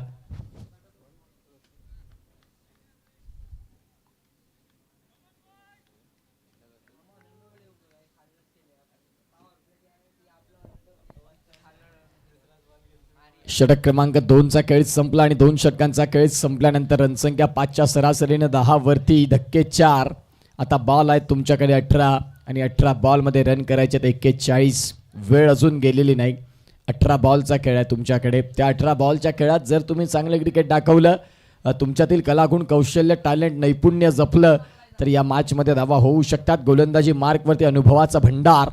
षटक क्रमांक 2चा खेळ संपला आणि 2 षटकांचा खेळ संपल्यानंतर रनसंख्या 5च्या सरासरीने 10 वरती धक्के 4. आता बॉल आहेत तुमच्याकडे 18 आणि 18 बॉलमध्ये रन करायचे 41. वेळ अजून गेलेली नाही. 18 बॉलचा खेळ आहे तुमच्याकडे. त्या 18 बॉलच्या खेळात जर तुम्ही चांगलं क्रिकेट दाखवलं, तुमच्यातील कलागुण, कौशल्य, टॅलेंट, नैपुण्य जपलं तर या मॅचमध्ये धावा होऊ शकतात. गोलंदाजी मार्कवरती अनुभवाचा भंडार.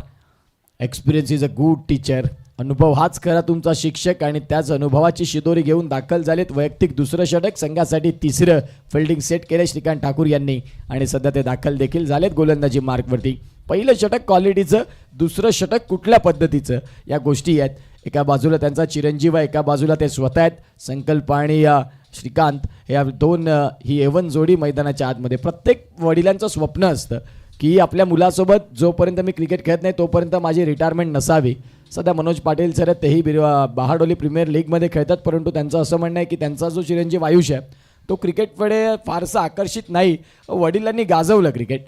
Experience is a good teacher. अनुभव हाच खरा तुमचा शिक्षक आणि त्याच अनुभवाची शिदोरी घेऊन दाखल झालेत. वैयक्तिक 2रं षटक, संघासाठी 3रं फिल्डिंग सेट केले श्रीकांत ठाकूर यांनी आणि सध्या ते दाखल देखील झालेत गोलंदाजी मार्कवरती. पहिलं षटक क्वालिटीचं, 2रं षटक कुठल्या पद्धतीचं, या गोष्टी आहेत. एका बाजूला त्यांचा चिरंजीव आहे, एका बाजूला ते स्वतः आहेत. संकल्प आणि श्रीकांत हे 2 ही एवन जोडी मैदानाच्या आतमध्ये. प्रत्येक वडिलांचं स्वप्न असतं की आपल्या मुलासोबत जोपर्यंत मी क्रिकेट खेळत नाही तोपर्यंत माझी रिटायरमेंट नसावी. सध्या मनोज पाटील सर तेही बहाडोली प्रीमियर लीगमध्ये खेळतात, परंतु त्यांचं असं म्हणणं आहे की त्यांचा जो चिरंजीव आयुष आहे तो क्रिकेटकडे फारसा आकर्षित नाही. वडिलांनी गाजवलं क्रिकेट.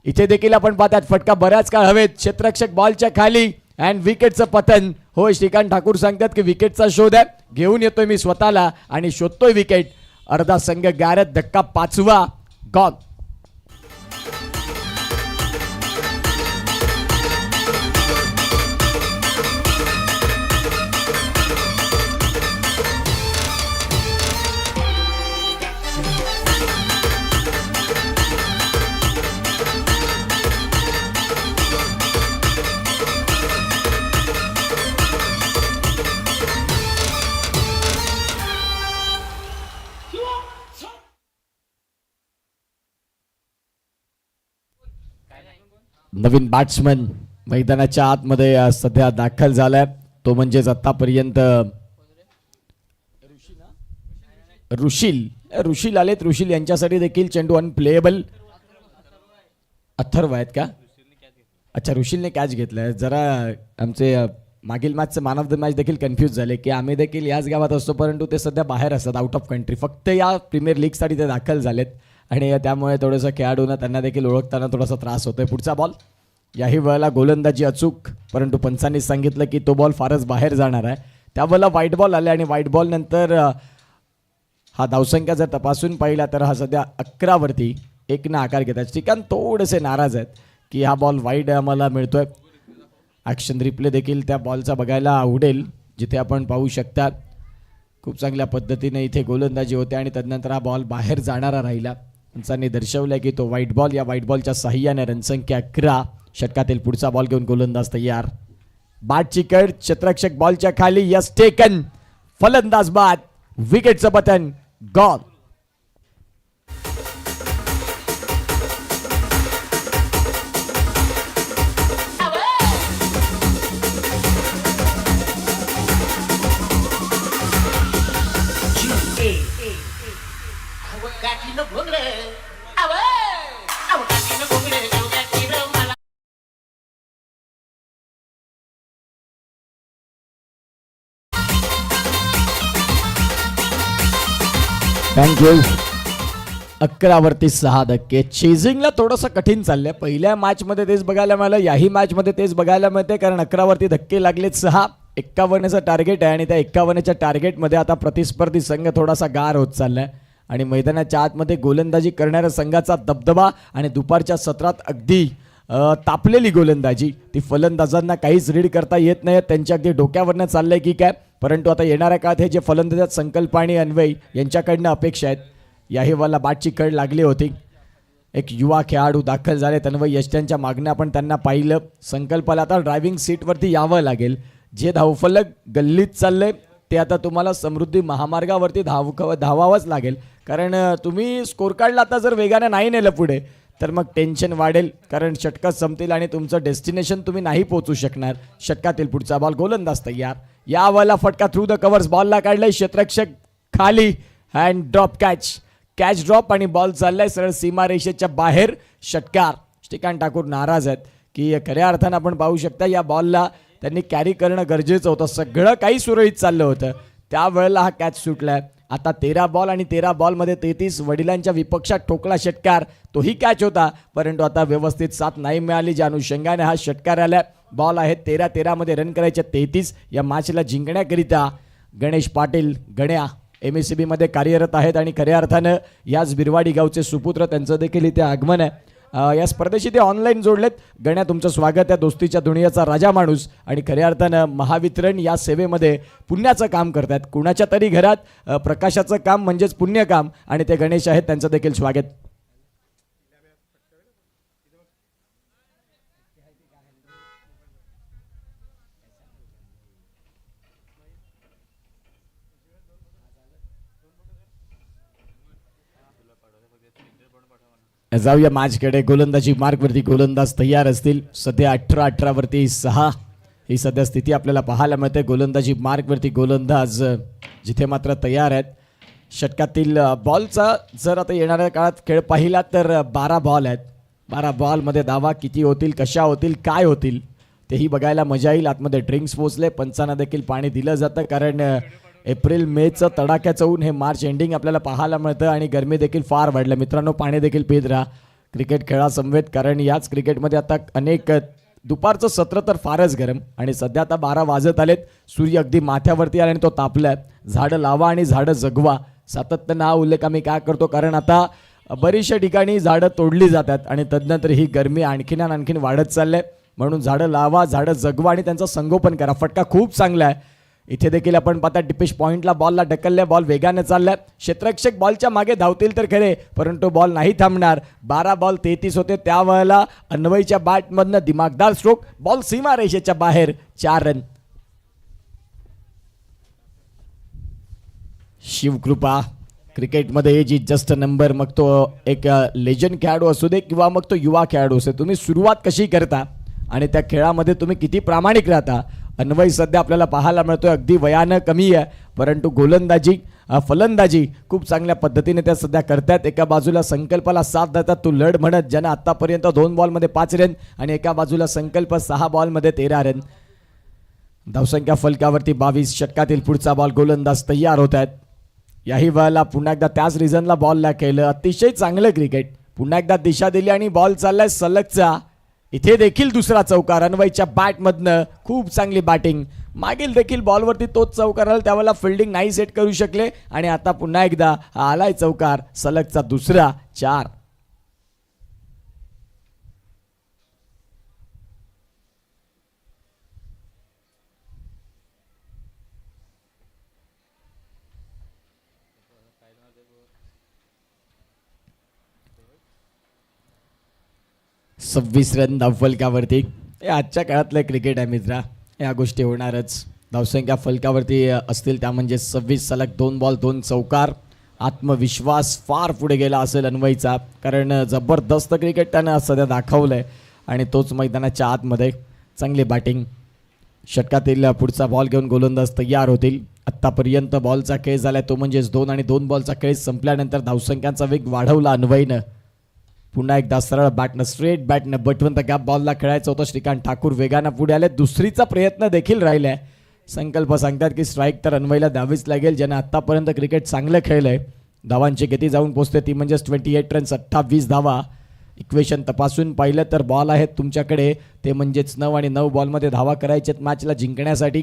इथे देखील आपण पाहतात फटका बऱ्याच काळ हवेत. क्षेत्ररक्षक बॉलच्या खाली अँड विकेटचं पतन. होय, श्रीकांत ठाकूर सांगतात की विकेटचा शोध आहे. घेऊन येतोय मी स्वतःला आणि शोधतोय विकेट. अर्धा संघ गारत. धक्का 5वा गॉन. नवीन बॅट्समन मैदानाच्या आतमध्ये सध्या दाखल झालाय. तो म्हणजेच आतापर्यंत ऋषील आलेत. ऋषील यांच्यासाठी देखील चेंडू अनप्लेएबल. अथर्व आहेत का? अच्छा, ऋषीलने कॅच घेतलाय. जरा आमचे मागील मॅचचं मॅन ऑफ द मॅच देखील कन्फ्यूज झाले की आम्ही देखील याच गावात असतो परंतु ते सध्या बाहेर असतात, आउट ऑफ कंट्री. फक्त या प्रीमियर लीगसाठी ते दाखल झालेत आणि त्यामुळे थोडंसं खेळाडूंना त्यांना देखील ओळखताना थोडासा त्रास होतोय. पुढचा बॉल. याही वेळेला गोलंदाजी अचूक, परंतु पंचांनी सांगितलं की तो बॉल फारच बाहेर जाणार आहे. त्यावेळेला व्हाईट बॉल आले आणि व्हाईट बॉल नंतर हा धावसंख्या जर तपासून पाहिला तर हा सध्या 11 वरती 1 आकार घेतात. श्रीकांत थोडेसे नाराज आहेत की हा बॉल वाईड आम्हाला मिळतोय. ॲक्शन रिप्ले देखील त्या बॉलचा बघायला आवडेल, जिथे आपण पाहू शकता खूप चांगल्या पद्धतीने इथे गोलंदाजी होते आणि तदनंतर हा बॉल बाहेर जाणारा राहिला. पंचांनी दर्शवलं की तो व्हाईट बॉल. या व्हाईट बॉलच्या साह्याने रनसंख्या 11. षटकातील पुढचा बॉल घेऊन गोलंदाज तयार. बाटची कड, क्षेत्ररक्षक बॉलच्या खाली. Yes taken. फलंदाज बाद. विकेटचं पतन. गॉल. थँक्यू. 11वरती 6 धक्के. चेझिंगला थोडंसं कठीण चाललंय. पहिल्या मॅचमध्ये तेच बघायला मिळालं, याही मॅचमध्ये तेच बघायला मिळते, कारण 11वरती धक्के लागलेत 6. 51चं टार्गेट आहे आणि त्या 51च्या टार्गेटमध्ये आता प्रतिस्पर्धी संघ थोडासा गार होत चाललाय आणि मैदानाच्या आतमध्ये गोलंदाजी करणाऱ्या संघाचा दबदबा आणि दुपारच्या सत्रात अगदी तापलेली गोलंदाजी ती फलंदाजांना काहीच रीड करता येत नाही. त्यांच्या अगदी डोक्यावरनं चाललंय की काय, परंतु आता येणाऱ्या काळात हे जे फलंदाजात संकल्प आणि अन्वय यांच्याकडनं अपेक्षा आहेत. याही वाला बाटची कड लागली होती. एक युवा खेळाडू दाखल झाले. अन्वय यष्ट्यांच्या मागण्या आपण त्यांना पाहिलं. संकल्पाला आता ड्रायव्हिंग सीटवरती यावं लागेल. जे धावफलक गल्लीत चाललंय ते आता तुम्हाला समृद्धी महामार्गावरती धावावंच लागेल, कारण तुम्ही स्कोर कार्डला आता जर वेगाने नाही नेलं पुढे तर मग टेन्शन वाढेल, कारण षटकं संपतील आणि तुमचं डेस्टिनेशन तुम्ही नाही पोहोचू शकणार. षटकातील पुढचा बॉल. गोलंदाज तयार. यावाला फटका थ्रू द कव्हर्स. बॉलला काढलाय. क्षेत्ररक्षक खाली. Hand drop catch. Catch drop आणि बॉल चाललाय सरळ सीमारेषेच्या बाहेर. षटकार. श्रीकांत ठाकूर नाराज आहेत की खऱ्या अर्थानं आपण पाहू शकता या बॉलला त्यांनी कॅरी करणं गरजेचं होतं. सगळं काही सुरळीत चाललं होतं, त्यावेळेला हा कॅच सुटलाय. आता 13 बॉल आणि 13 बॉलमध्ये 33. वडिलांच्या विपक्षात ठोकला षटकार, तोही कॅच होता, परंतु आता व्यवस्थित साथ नाही मिळाली, ज्या अनुषंगाने हा षटकार आला. बॉल आहे 13 मध्ये रन करायचे 33. या मॅचला जिंकण्याकरिता गणेश पाटील गण्या MSCB मध्ये कार्यरत आहेत आणि खऱ्या अर्थानं याच बिरवाडी गावचे सुपुत्र, त्यांचं देखील इथे आगमन आहे. या स्पर्धेशी ते ऑनलाईन जोडलेत. गण्या, तुमचं स्वागत आहे. दोस्तीच्या दुनियेचा राजा माणूस आणि खऱ्या अर्थानं महावितरण या सेवेमध्ये पुण्याचं काम करतात. कुणाच्या तरी घरात प्रकाशाचं काम म्हणजेच पुण्यकाम, आणि ते गणेश आहेत, त्यांचं देखील स्वागत. जाऊया मॅचकडे. गोलंदाजी मार्कवरती गोलंदाज तयार असतील. सध्या 18-18वरती 6 ही सध्या स्थिती आपल्याला पाहायला मिळते. गोलंदाजी मार्कवरती गोलंदाज जिथे मात्र तयार आहेत. षटकातील बॉलचा जर आता येणाऱ्या काळात खेळ पाहिला तर 12 बॉल आहेत. 12 बॉलमध्ये धावा किती होतील, कशा होतील, काय होतील तेही बघायला मजा येईल. आतमध्ये ड्रिंक्स पोचले. पंचांना देखील पाणी दिलं जातं, कारण एप्रिल मेचं तडाख्याचं ऊन हे मार्च एंडिंग आपल्याला पाहायला मिळतं आणि गरमी देखील फार वाढलं. मित्रांनो, पाणी देखील पीत राहा क्रिकेट खेळासमवेत, कारण याच क्रिकेटमध्ये आता अनेक दुपारचं सत्र तर फारच गरम आणि सध्या आता 12 वाजत आलेत. सूर्य अगदी माथ्यावरती आला आणि तो तापलाय. झाडं लावा आणि झाडं जगवा. सातत्यानं हा उल्लेख आम्ही काय करतो, कारण आता बरीचशा ठिकाणी झाडं तोडली जातात आणि तदनंतर ही गरमी आणखीन वाढत चाललंय. म्हणून झाडं लावा, झाडं जगवा आणि त्यांचं संगोपन करा. फटका खूप चांगला आहे. इथे देखील आपण पाहता डिपेश पॉइंटला बॉलला ढकलल्या. बॉल वेगाने चाललाय. क्षेत्ररक्षक बॉलच्या मागे धावतील तर खरे, परंतु बॉल नाही थांबणार. 12 बॉल 33 होते. त्यावेळेला अन्वयच्या बॅटमधनं दिमागदार स्ट्रोक. बॉल सीमारेषेच्या बाहेर. 4 रन. शिवकृपा क्रिकेटमध्ये जी जस्ट नंबर, मग तो एक लेजंड खेळाडू असू दे किंवा मग तो युवा खेळाडू असू दे, तुम्ही सुरुवात कशी करता आणि त्या खेळामध्ये तुम्ही किती प्रामाणिक राहता. अन्वय सध्या आपल्याला पाहायला मिळतोय अगदी वयानं कमी आहे, परंतु गोलंदाजी फलंदाजी खूप चांगल्या पद्धतीने त्या सध्या करतात. एका बाजूला संकल्पाला साथ देतात तू लढ म्हणत, ज्यानं आतापर्यंत 2 बॉलमध्ये 5 रन आणि एका बाजूला संकल्प 6 बॉलमध्ये 13 रन. धावसंख्या फलकावरती 22. षटकातील पुढचा बॉल. गोलंदाज तयार होत आहेत. याही वेळेला पुन्हा एकदा त्याच रिझनला बॉलला केलं. अतिशय चांगलं क्रिकेट. पुन्हा एकदा दिशा दिली आणि बॉल चाललाय सलगचा. इथे देखील दुसरा चौकार. अन्वयच्या बॅटमधनं खूप चांगली बॅटिंग. मागील देखील बॉलवरती तोच चौकार आला, त्यावेळेला फिल्डिंग नाही सेट करू शकले आणि आता पुन्हा एकदा आलाय चौकार. सलगचा दुसरा. 4. 26 रन धावफलकावरती. हे आजच्या काळातलं क्रिकेट आहे मित्रा, या गोष्टी होणारच. धावसंख्या फलकावरती असतील त्या म्हणजे 26 सलग 2 बॉल 2 चौकार. आत्मविश्वास फार पुढे गेला असेल अन्वयचा, कारण जबरदस्त क्रिकेट त्यानं सध्या दाखवलं आहे आणि तोच मैदानाच्या आतमध्ये. चांगली बॅटिंग. षटकातील पुढचा बॉल घेऊन गोलंदाज तयार होतील. आत्तापर्यंत बॉलचा खेळ झाला तो म्हणजेच 2 आणि 2 बॉलचा खेळ संपल्यानंतर धावसंख्यांचा वेग वाढवला अन्वयनं. पुन्हा एकदा सरळ बॅटनं, स्ट्रेट बॅटनं बटवंत गॅप बॉलला खेळायचं होतं. श्रीकांत ठाकूर वेगानं पुढे आले. दुसरीचा प्रयत्न देखील राहिलाय. संकल्प सांगतात की स्ट्राईक तर अन्वयला द्यावीच लागेल, ज्यानं आत्तापर्यंत क्रिकेट चांगलं खेळलंय. धावांची गती जाऊन पोहोचते ती म्हणजेच 28 रन्स 28 धावा. इक्वेशन तपासून पाहिलं तर बॉल आहेत तुमच्याकडे, ते म्हणजेच 9 आणि 9 बॉलमध्ये धावा करायच्यात मॅचला जिंकण्यासाठी.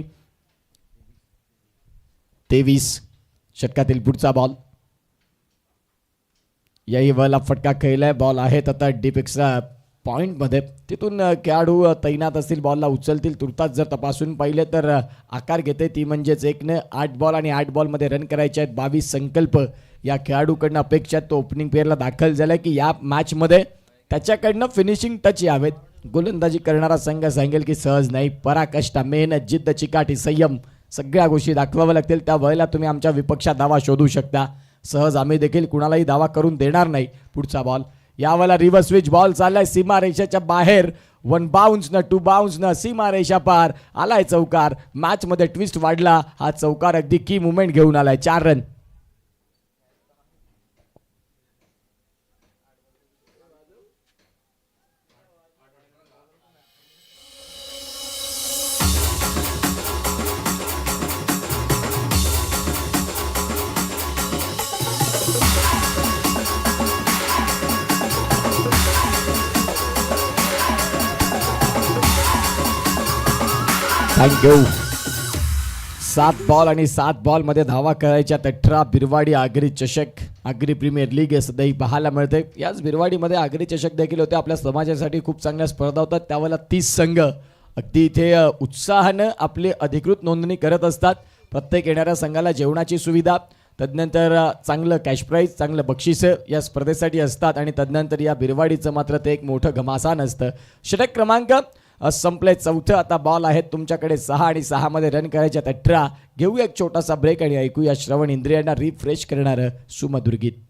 23. षटकातील पुढचा बॉल. याही बॉलला फटका खेळलाय. बॉल आहेत आता डीप एक्स्ट्रा पॉईंटमध्ये. तिथून खेळाडू तैनात असतील, बॉलला उचलतील. तुर्तास जर तपासून पाहिले तर आकार घेते ती म्हणजेच 1ने 8 बॉल आणि 8 बॉलमध्ये रन करायचे आहेत. 22 संकल्प या खेळाडूकडनं अपेक्षा. तो ओपनिंग पेअरला दाखल झाला की या मॅचमध्ये त्याच्याकडनं फिनिशिंग टच यावेत. गोलंदाजी करणारा संघ सांगेल की सहज नाही. पराकाष्ठा, मेहनत, जिद्द, चिकाटी, संयम सगळ्या गोष्टी दाखवाव्या लागतील. त्या वेळेला तुम्ही आमच्या विपक्षात धावा शोधू शकता. सहज आम्ही देखील कुणालाही धावा करून देणार नाही. पुढचा बॉल. यावेळेला रिव्हर्स स्विच बॉल चाललाय सीमा रेषेच्या बाहेर. 1 बाउन्स न 2 बाउन्स न सीमा रेषा पार. आलाय चौकार. मॅचमध्ये ट्विस्ट वाढला. हा चौकार अगदी की मुवमेंट घेऊन आलाय. 4 रन. थँक्यू. 7 बॉल आणि 7 बॉलमध्ये धावा करायच्या 18. बिरवाडी आगरी चषक, आगरी प्रीमियर लीग हे सध्याही पाहायला मिळते. याच बिरवाडीमध्ये आगरी चषक देखील होते. आपल्या समाजासाठी खूप चांगल्या स्पर्धा होतात. त्यावेळेला 30 संघ अगदी इथे उत्साहानं आपली अधिकृत नोंदणी करत असतात. प्रत्येक येणाऱ्या संघाला जेवणाची सुविधा, तदनंतर चांगलं कॅश प्राईज, चांगलं बक्षिसं या स्पर्धेसाठी असतात. आणि तदनंतर या बिरवाडीचं मात्र ते एक मोठं घमासान असतं. षटक क्रमांक संपले 4. आता बॉल आहेत तुमच्याकडे 6 आणि 6 मध्ये रन करायचे 18. घेऊया एक छोटासा ब्रेक आणि ऐकूया श्रवण इंद्रियांना रिफ्रेश करणारं सुमधुर गीत.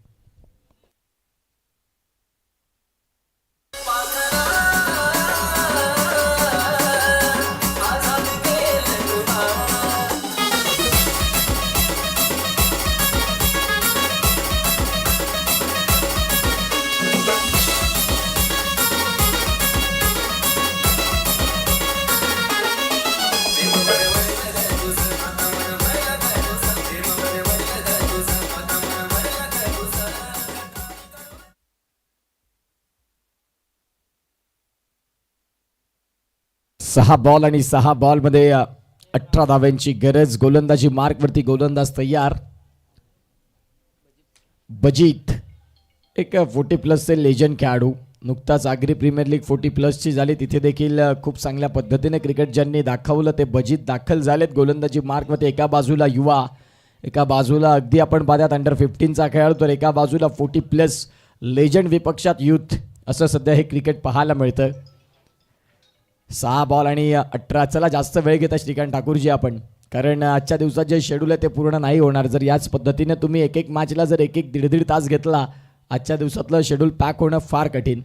सहा बॉल आणि 6 बॉलमध्ये 18 धाव्यांची गरज. गोलंदाजी मार्कवरती गोलंदाज तयार. बजीत एक 40+ लेजंड खेळाडू. नुकताच आगरी प्रीमियर लीग 40+ झाली. तिथे देखील खूप चांगल्या पद्धतीने क्रिकेट ज्यांनी दाखवलं ते बजीत दाखल झालेत. गोलंदाजी मार्कवरती एका बाजूला युवा, एका बाजूला अगदी आपण पाहतात अंडर 15चा खेळाडू, तर एका बाजूला 40+ लेजंड, विपक्षात युथ. असं सध्या हे क्रिकेट पाहायला मिळतं. 6 बॉल आणि 18. चला जास्त वेळ घेता श्रीकांत ठाकूरजी आपण, कारण आजच्या दिवसात जे शेड्यूल आहे ते पूर्ण नाही होणार. जर याच पद्धतीने तुम्ही एक मॅचला जर 1-1, 1.5 तास घेतला, आजच्या दिवसातलं शेड्यूल पॅक होणं फार कठीण.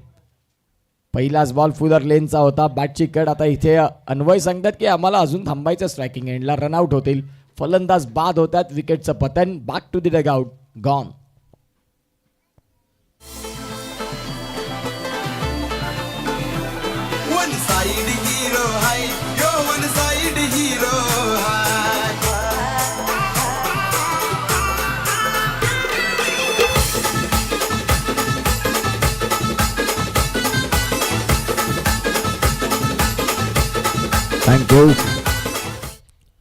पहिलाच बॉल फुलर लेनचा होता. बॅटची कड. आता इथे अन्वय सांगतात की आम्हाला अजून थांबायचं स्ट्रायकिंग एंडला. रनआउट होतील. फलंदाज बाद होतात. विकेटचं पतन. Back to the dugout. Gone. One side hero high, yo one side hero high. Thank you.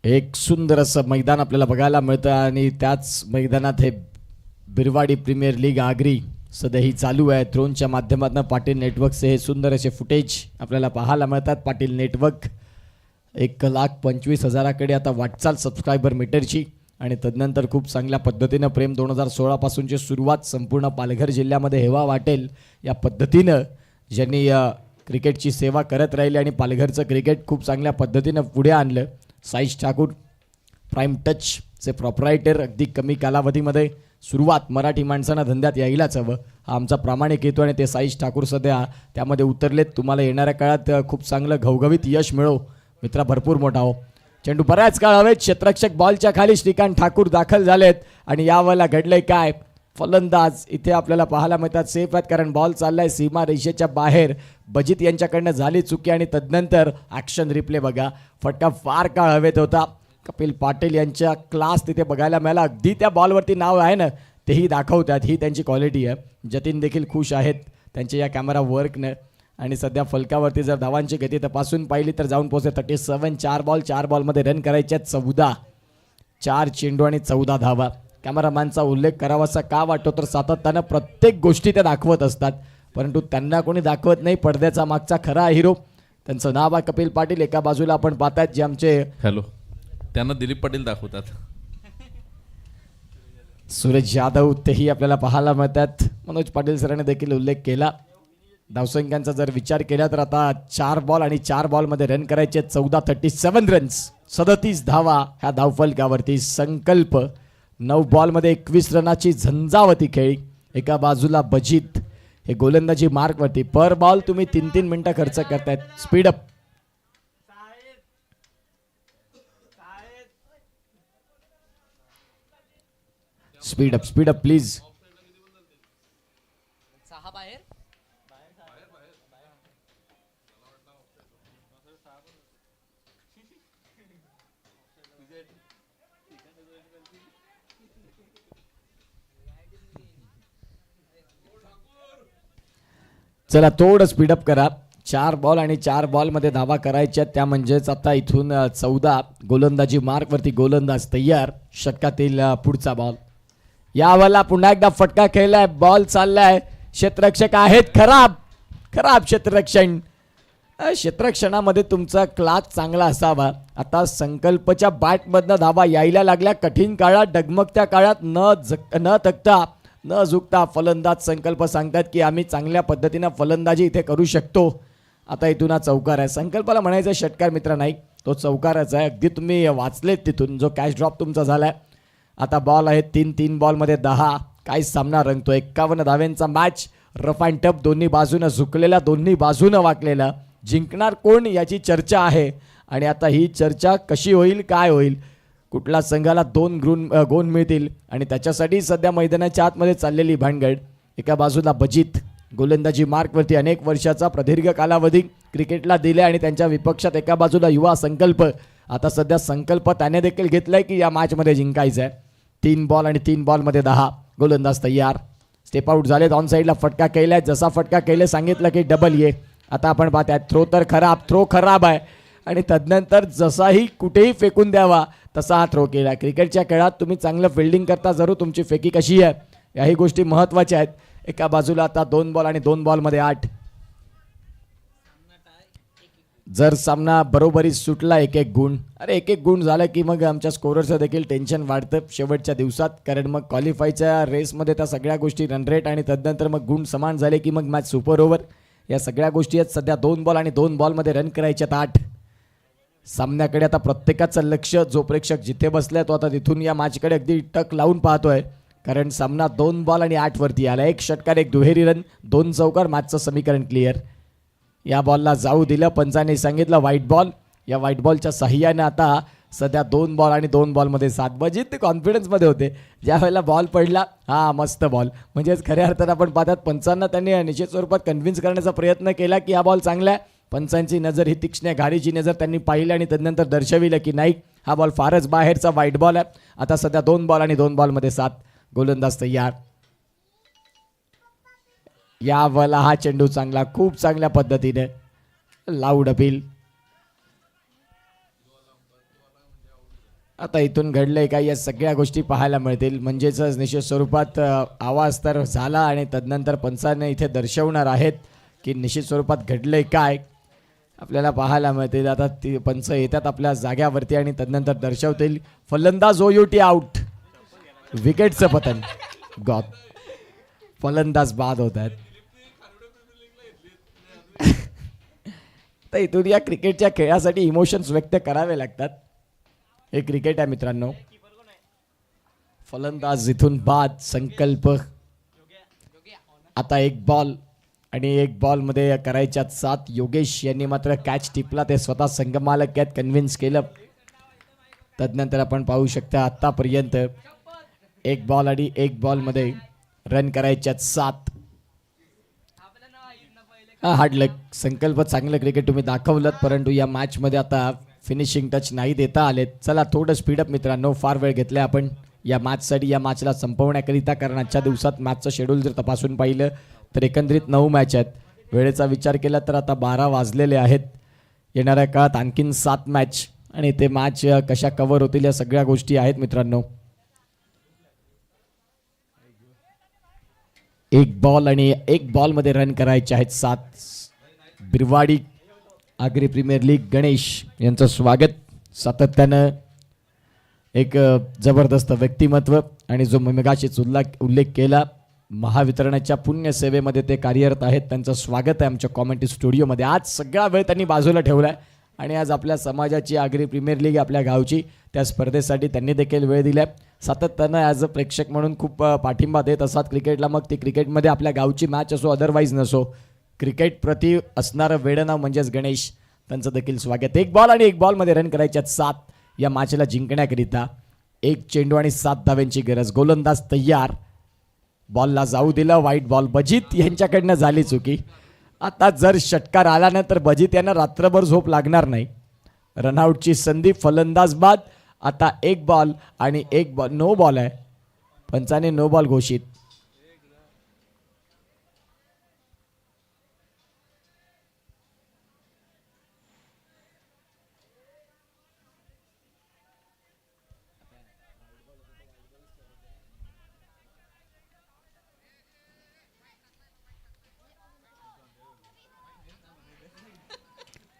एक सुंदर असं मैदान आपल्याला बघायला मिळतं आणि त्याच मैदानात हे बिरवाडी प्रीमियर लीग आगरी सध्याही चालू आहे. ड्रोनच्या माध्यमातून पाटील नेटवर्कचे हे सुंदर असे फुटेज आपल्याला पाहायला मिळतात. पाटील नेटवर्क 1,25,000कडे आता वाटचाल सबस्क्रायबर मीटरची. आणि तदनंतर खूप चांगल्या पद्धतीनं प्रेम 2016 पासूनची सुरुवात संपूर्ण पालघर जिल्ह्यामध्ये हेवा वाटेल या पद्धतीनं ज्यांनी क्रिकेटची सेवा करत राहिले आणि पालघरचं क्रिकेट खूप चांगल्या पद्धतीनं पुढे आणलं. साईश ठाकूर प्राईम टचचे प्रॉपरायटर, अगदी कमी कालावधीमध्ये सुरुवात मराठी माणसांना धंद्यात यायलाच हवं हा आमचा प्रामाणिक हेतू आणि ते साईश ठाकूर सध्या त्यामध्ये उतरलेत. तुम्हाला येणाऱ्या काळात खूप चांगलं घवघवीत यश मिळो मित्रा, भरपूर मोठा हो. चेंडू बऱ्याच काळ हवेत, क्षेत्ररक्षक बॉलच्या खाली श्रीकांत ठाकूर दाखल झालेत आणि यावेळेला घडलंय काय, फलंदाज इथे आपल्याला पाहायला मिळतात सेफ आहेत कारण बॉल चाललाय सीमा रेषेच्या बाहेर. बजित यांच्याकडनं झाली चुकी आणि तदनंतर ॲक्शन रिप्ले बघा, फटका फार काळ हवेत होता. कपिल पाटील यांच्या क्लास तिथे बघायला मिळाला. अगदी त्या बॉलवरती नाव आहे ना तेही दाखवतात, ही त्यांची क्वालिटी आहे. जतीन देखील खुश आहेत त्यांच्या या कॅमेरा वर्कनं आणि सध्या फलकावरती जर धावांची गती तपासून पाहिली तर जाऊन पोहोचले 37. 4 बॉलमध्ये रन करायच्या 14, 4 चेंडू आणि 14 धावा. कॅमेरामॅनचा उल्लेख करावासा का वाटतो तर सातत्यानं प्रत्येक गोष्टी त्या दाखवत असतात परंतु त्यांना कोणी दाखवत नाही. पडद्याचा मागचा खरा हिरो त्यांचं नाव आहे कपिल पाटील. एका बाजूला आपण पाहतात जे आमचे हॅलो, त्यांना दिलीप पाटील दाखवतात. सूरज यादव तेही आपल्याला पाहायला मिळतात. मनोज पाटील सरांनी देखील उल्लेख केला. धावसंख्यांचा जर विचार केला तर आता 4 बॉल आणि 4 बॉलमध्ये रन करायचे 14. 37 रन्स, 37 धावा ह्या धावफलकावरती. संकल्प 9 बॉलमध्ये 21 रनाची झंझावती खेळी. एका बाजूला बजित हे गोलंदाजी मार्कवरती. पर बॉल तुम्ही 3-3 मिनिटं खर्च करतायत. Speed up speed up please. चला थोडं स्पीडअप करा. 4 बॉल आणि 4 बॉलमध्ये धावा करायच्या त्या म्हणजेच आता इथून 14 गोलंदाजी मार्कवरती गोलंदाज तयार. षटकातील पुढचा बॉल. यावेळेला पुन्हा एकदा फटका खेळलाय, बॉल चाललाय, क्षेत्ररक्षक आहेत खराब क्षेत्ररक्षण. क्षेत्ररक्षणामध्ये तुमचा क्लास चांगला असावा. आता संकल्पच्या बॅटमधनं धावा यायला लागल्या. कठीण काळात डगमगत्या काळात न थकता न झुकता फलंदाज संकल्प सांगतात की आम्ही चांगल्या पद्धतीनं फलंदाजी इथे करू शकतो. आता इथून हा चौकार आहे. संकल्पाला म्हणायचं षटकार मित्र नाही, तो चौकारच आहे. अगदी तुम्ही वाचलेत तिथून जो कॅच ड्रॉप तुमचा झालाय. आता बॉल आहे 3 बॉलमध्ये 10. काय सामना रंगतो. 51 धाव्यांचा मॅच. रफ अँड टफ, दोन्ही बाजूनं झुकलेला, दोन्ही बाजूनं वाकलेला. जिंकणार कोण याची चर्चा आहे आणि आता ही चर्चा कशी होईल, काय होईल, कुठल्या संघाला 2 गुण मिळतील आणि त्याच्यासाठी सध्या मैदानाच्या आतमध्ये चाललेली भानगड. एका बाजूला बजित गोलंदाजी मार्कवरती अनेक वर्षाचा प्रदीर्घ कालावधी क्रिकेटला दिले आणि त्यांच्या विपक्षात एका बाजूला युवा संकल्प. आता सध्या संकल्प त्याने देखील घेतलाय की या मॅचमध्ये जिंकायचं आहे. 3 बॉल आणि 3 बॉलमध्ये 10. गोलंदाज तयार. स्टेप आउट झालेत. ऑन साईडला फटका केलाय. जसा फटका केले सांगितलं की डबल ये. आता आपण पाहताय थ्रो तर थ्रो खराब आहे आणि तदनंतर जसाही कुठेही फेकून द्यावा तसा हा थ्रो केला. क्रिकेटच्या खेळात तुम्ही चांगलं फिल्डिंग करता, जरूर तुमची फेकी कशी आहे याही गोष्टी महत्त्वाच्या आहेत. एका बाजूला आता 2 बॉल आणि 2 बॉलमध्ये 8. जर सामना बरोबरीत सुटला 1-1 गुण, अरे 1-1 गुण झालं की मग आमच्या स्कोररचं देखील टेन्शन वाढतं शेवटच्या दिवसात. कारण मग क्वालिफायच्या रेसमध्ये त्या सगळ्या गोष्टी रन रेट आणि तदनंतर मग गुण समान झाले की मग मॅच सुपर ओव्हर. या सगळ्या गोष्टी आहेत. सध्या 2 बॉल आणि 2 बॉलमध्ये रन करायच्यात 8. सामन्याकडे आता प्रत्येकाचं लक्ष, जो प्रेक्षक जिथे बसलाय तो आता तिथून या मॅचकडे अगदी टक लावून पाहतोय कारण सामना 2 बॉल आणि 8 वरती आला. 1 षटकार, 1 दुहेरी रन, 2 चौकार, मॅचचं समीकरण क्लिअर. या बॉलला जाऊ दिलं, पंचाने सांगितलं व्हाईट बॉल. या व्हाईट बॉलच्या साह्यानं आता सध्या 2 बॉल आणि 2 बॉलमध्ये 7. बजित ते कॉन्फिडन्समध्ये होते ज्या वेळेला बॉल पडला. हा मस्त बॉल, म्हणजेच खऱ्या अर्थानं आपण पाहतात पंचांना त्यांनी निश्चित स्वरूपात कन्व्हिन्स करण्याचा प्रयत्न केला की हा बॉल चांगला आहे. पंचांची नजर ही तीक्ष्ण आहे, घारीची नजर त्यांनी पाहिली आणि तदनंतर दर्शविलं की नाही हा बॉल फारच बाहेरचा व्हाईट बॉल आहे. आता सध्या 2 बॉल आणि 2 बॉलमध्ये 7. गोलंदाज तयार. या बॉलला हा चेंडू चांगला, खूप चांगल्या पद्धतीने लाऊड अपील. आता इथून घडलंय काय या सगळ्या गोष्टी पाहायला मिळतील. म्हणजेच निश्चित स्वरूपात आवाज तर झाला आणि तदनंतर पंचाने इथे दर्शवणार आहेत की निश्चित स्वरूपात घडलंय काय आपल्याला पाहायला मिळतील. आता ती पंच येतात आपल्या जाग्यावरती आणि तदनंतर दर्शवतील. फलंदाज ओयुटी आउट. विकेटचं पतन. गॉड, फलंदाज बाद होत आहेत. तर इथून या क्रिकेटच्या खेळासाठी इमोशन्स व्यक्त करावे लागतात. हे क्रिकेट आहे मित्रांनो. फलंदाज इथून बाद, संकल्प. आता एक बॉल आणि एक बॉलमध्ये करायच्यात 7. योगेश यांनी मात्र कॅच टिपला, ते स्वतः संघमालक आहेत, कन्व्हिन्स केलं. तदनंतर आपण पाहू शकता आतापर्यंत एक बॉल आणि एक बॉलमध्ये रन करायच्यात 7. हार्ड लक. संकल्प चांगलं क्रिकेट तुम्ही दाखवलं, परंतु या मॅचमध्ये आता फिनिशिंग टच नाही देता आलेत. चला थोडं स्पीडअप मित्रांनो, फार वेळ घेतला आपण या मॅचसाठी, या मॅचला संपवण्याकरिता. कारण आजच्या दिवसात मॅचचं शेड्यूल जर तपासून पाहिलं तर एकंदरीत 9 मॅच आहेत. वेळेचा विचार केला तर आता 12 वाजलेले आहेत. येणाऱ्या काळात आणखीन 7 मॅच आणि ते मॅच कशा कव्हर होतील या सगळ्या गोष्टी आहेत मित्रांनो. एक बॉल आणि एक बॉलमध्ये रन करायचे आहेत 7. बिरवाडी आगरी प्रीमियर लीग गणेश यांचं स्वागत. सातत्यानं एक जबरदस्त व्यक्तिमत्व आणि जो मगाशीच उल्लेख केला, महावितरणाच्या पुण्यसेवेमध्ये ते कार्यरत आहेत. त्यांचं स्वागत आहे आमच्या कॉमेंट्री स्टुडिओमध्ये. आज सगळा वेळ त्यांनी बाजूला ठेवला आहे आणि आज आपल्या समाजाची आगरी प्रीमियर लीग आपल्या गावची त्या स्पर्धेसाठी त्यांनी देखील वेळ दिला. सातत्यानं ॲज अ प्रेक्षक म्हणून खूप पाठिंबा देत असतात क्रिकेटला. मग ती क्रिकेटमध्ये आपल्या गावची मॅच असो अदरवाईज नसो, क्रिकेट प्रति असणारं वेळं नाव म्हणजेच गणेश. त्यांचं देखील स्वागत. एक बॉल आणि एक बॉलमध्ये रन करायच्यात 7 या मॅचला जिंकण्याकरिता. एक चेंडू आणि 7 धाव्यांची गरज. गोलंदाज तयार. बॉलला जाऊ दिलं. वाईट बॉल. बजीत यांच्याकडनं झाली चुकी. आता जर षटकार आला ना तर बजीत यांना रात्रभर झोप लागणार नाही. रनआउटची संधी. फलंदाज बाद. आता एक बॉल आणि एक बॉल. नो बॉल आहे. पंचाने नो बॉल घोषित.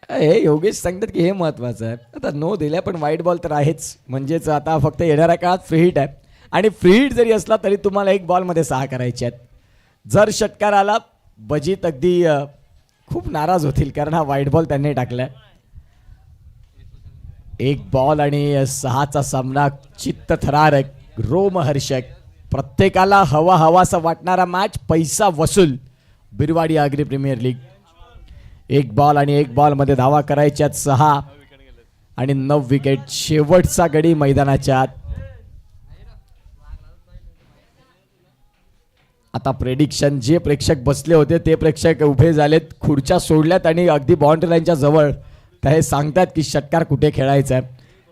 हे योगेश सांगतात की हे महत्त्वाचं आहे. आता नो दिल्या पण वाईट बॉल तर आहेच. म्हणजेच आता फक्त येणाऱ्या काळात फ्री हिट आहे आणि फ्री हिट जरी असला तरी तुम्हाला एक बॉलमध्ये 6 करायचे आहेत. जर षटकार आला बजीत अगदी खूप नाराज होतील कारण हा वाईट बॉल त्यांनी टाकलाय. एक बॉल आणि 6चा सामना. चित्तथरारक, रोमहर्षक, प्रत्येकाला हवा हवासा वाटणारा मॅच. पैसा वसूल. Birwadi Agri premier league. एक बॉल आणि एक बॉलमध्ये धावा करायच्यात 6 आणि 9 विकेट. शेवटचा गडी मैदानाच्या आत. आता प्रेडिक्शन. जे प्रेक्षक बसले होते ते प्रेक्षक उभे झालेत, खुर्च्या सोडल्यात आणि अगदी बाउंड्री लाईनच्या जवळ ते सांगतात की षटकार कुठे खेळायचा आहे.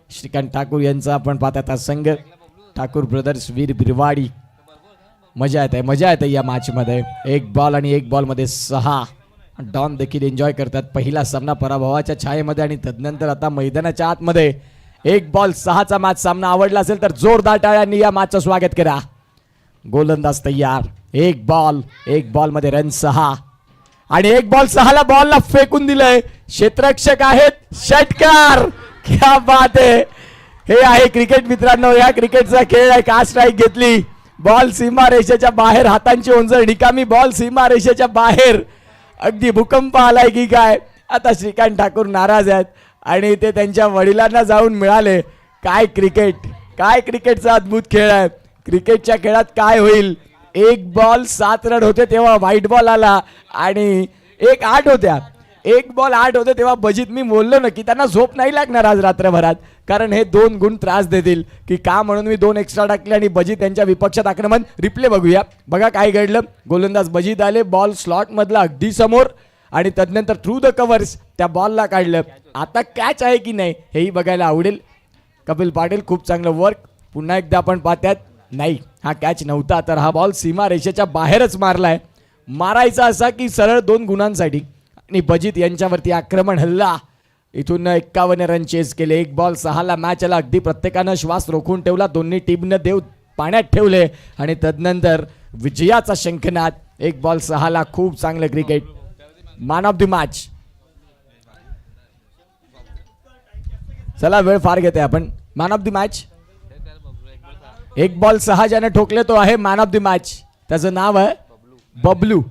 श्रीकांत ठाकूर यांचा आपण पाहतात संघ. ठाकूर ब्रदर्स वीर बिरवाडी. मजा येते या मॅचमध्ये. एक बॉल आणि एक बॉलमध्ये 6. डॉन देखील एन्जॉय करतात. पहिला सामना पराभवाच्या छायेमध्ये आणि तदनंतर आता मैदानाच्या आतमध्ये एक बॉल 6चा मॅच सामना आवडला असेल तर जोरदार टाळ्यांनी या मॅचचं स्वागत करा. गोलंदाज तयार. एक बॉलमध्ये रन 6 आणि एक बॉल 6ला बॉलला फेकून दिलंय. क्षेत्ररक्षक आहेत. षटकार. क्या बात आहे. हे आहे क्रिकेट मित्रांनो. या क्रिकेटचा खेळ आहे. का स्ट्राईक घेतली. बॉल सीमा रेषेच्या बाहेर. हातांची ओंजळ रिकामी. बॉल सीमा रेषेच्या बाहेर. अगदी भूकंप आलाय की काय. आता श्रीकांत ठाकूर नाराज आहेत आणि ते त्यांच्या वडिलांना जाऊन मिळाले. काय क्रिकेटचा अद्भुत खेळ आहे. क्रिकेटच्या खेळात काय होईल. एक बॉल 7 रन होते तेव्हा व्हाईट बॉल आला आणि एक 8 होत्या. एक बॉल 8 होते तेव्हा बजीत. मी बोललो ना की त्यांना झोप नाही लागणार आज रात्रभरात कारण हे 2 गुण त्रास देतील की का म्हणून मी 2 एक्स्ट्रा टाकले आणि बजीत यांच्या विपक्षात आक्रमण. रिप्ले बघूया. बघा काय घडलं. गोलंदाज बजीत आले. बॉल स्लॉट मधला अगदी समोर आणि तदनंतर थ्रू द कव्हर्स त्या बॉलला काढलं. आता कॅच आहे की नाही हेही बघायला आवडेल. कपिल पाटील खूप चांगलं वर्क. पुन्हा एकदा आपण पाहतात. नाही, हा कॅच नव्हता. तर हा बॉल सीमा रेषेच्या बाहेरच मारलाय. मारायचा असा की सरळ 2 गुणांसाठी आणि बजीत यांच्यावरती आक्रमण. हल्ला. इथून 51 रन चेस केले. एक बॉल 6ला मॅच आला. अगदी प्रत्येकानं श्वास रोखून ठेवला. दोन्ही टीमनं देव पाण्यात ठेवले आणि तदनंतर विजयाचा शंखनाद. एक बॉल 6ला. खूप चांगलं cricket. Man of the match. चला वेळ फार घेते आपण. Man of the match. एक बॉल 6 ज्याने ठोकले तो आहे मॅन ऑफ द मॅच. त्याचं नाव आहे बबलू.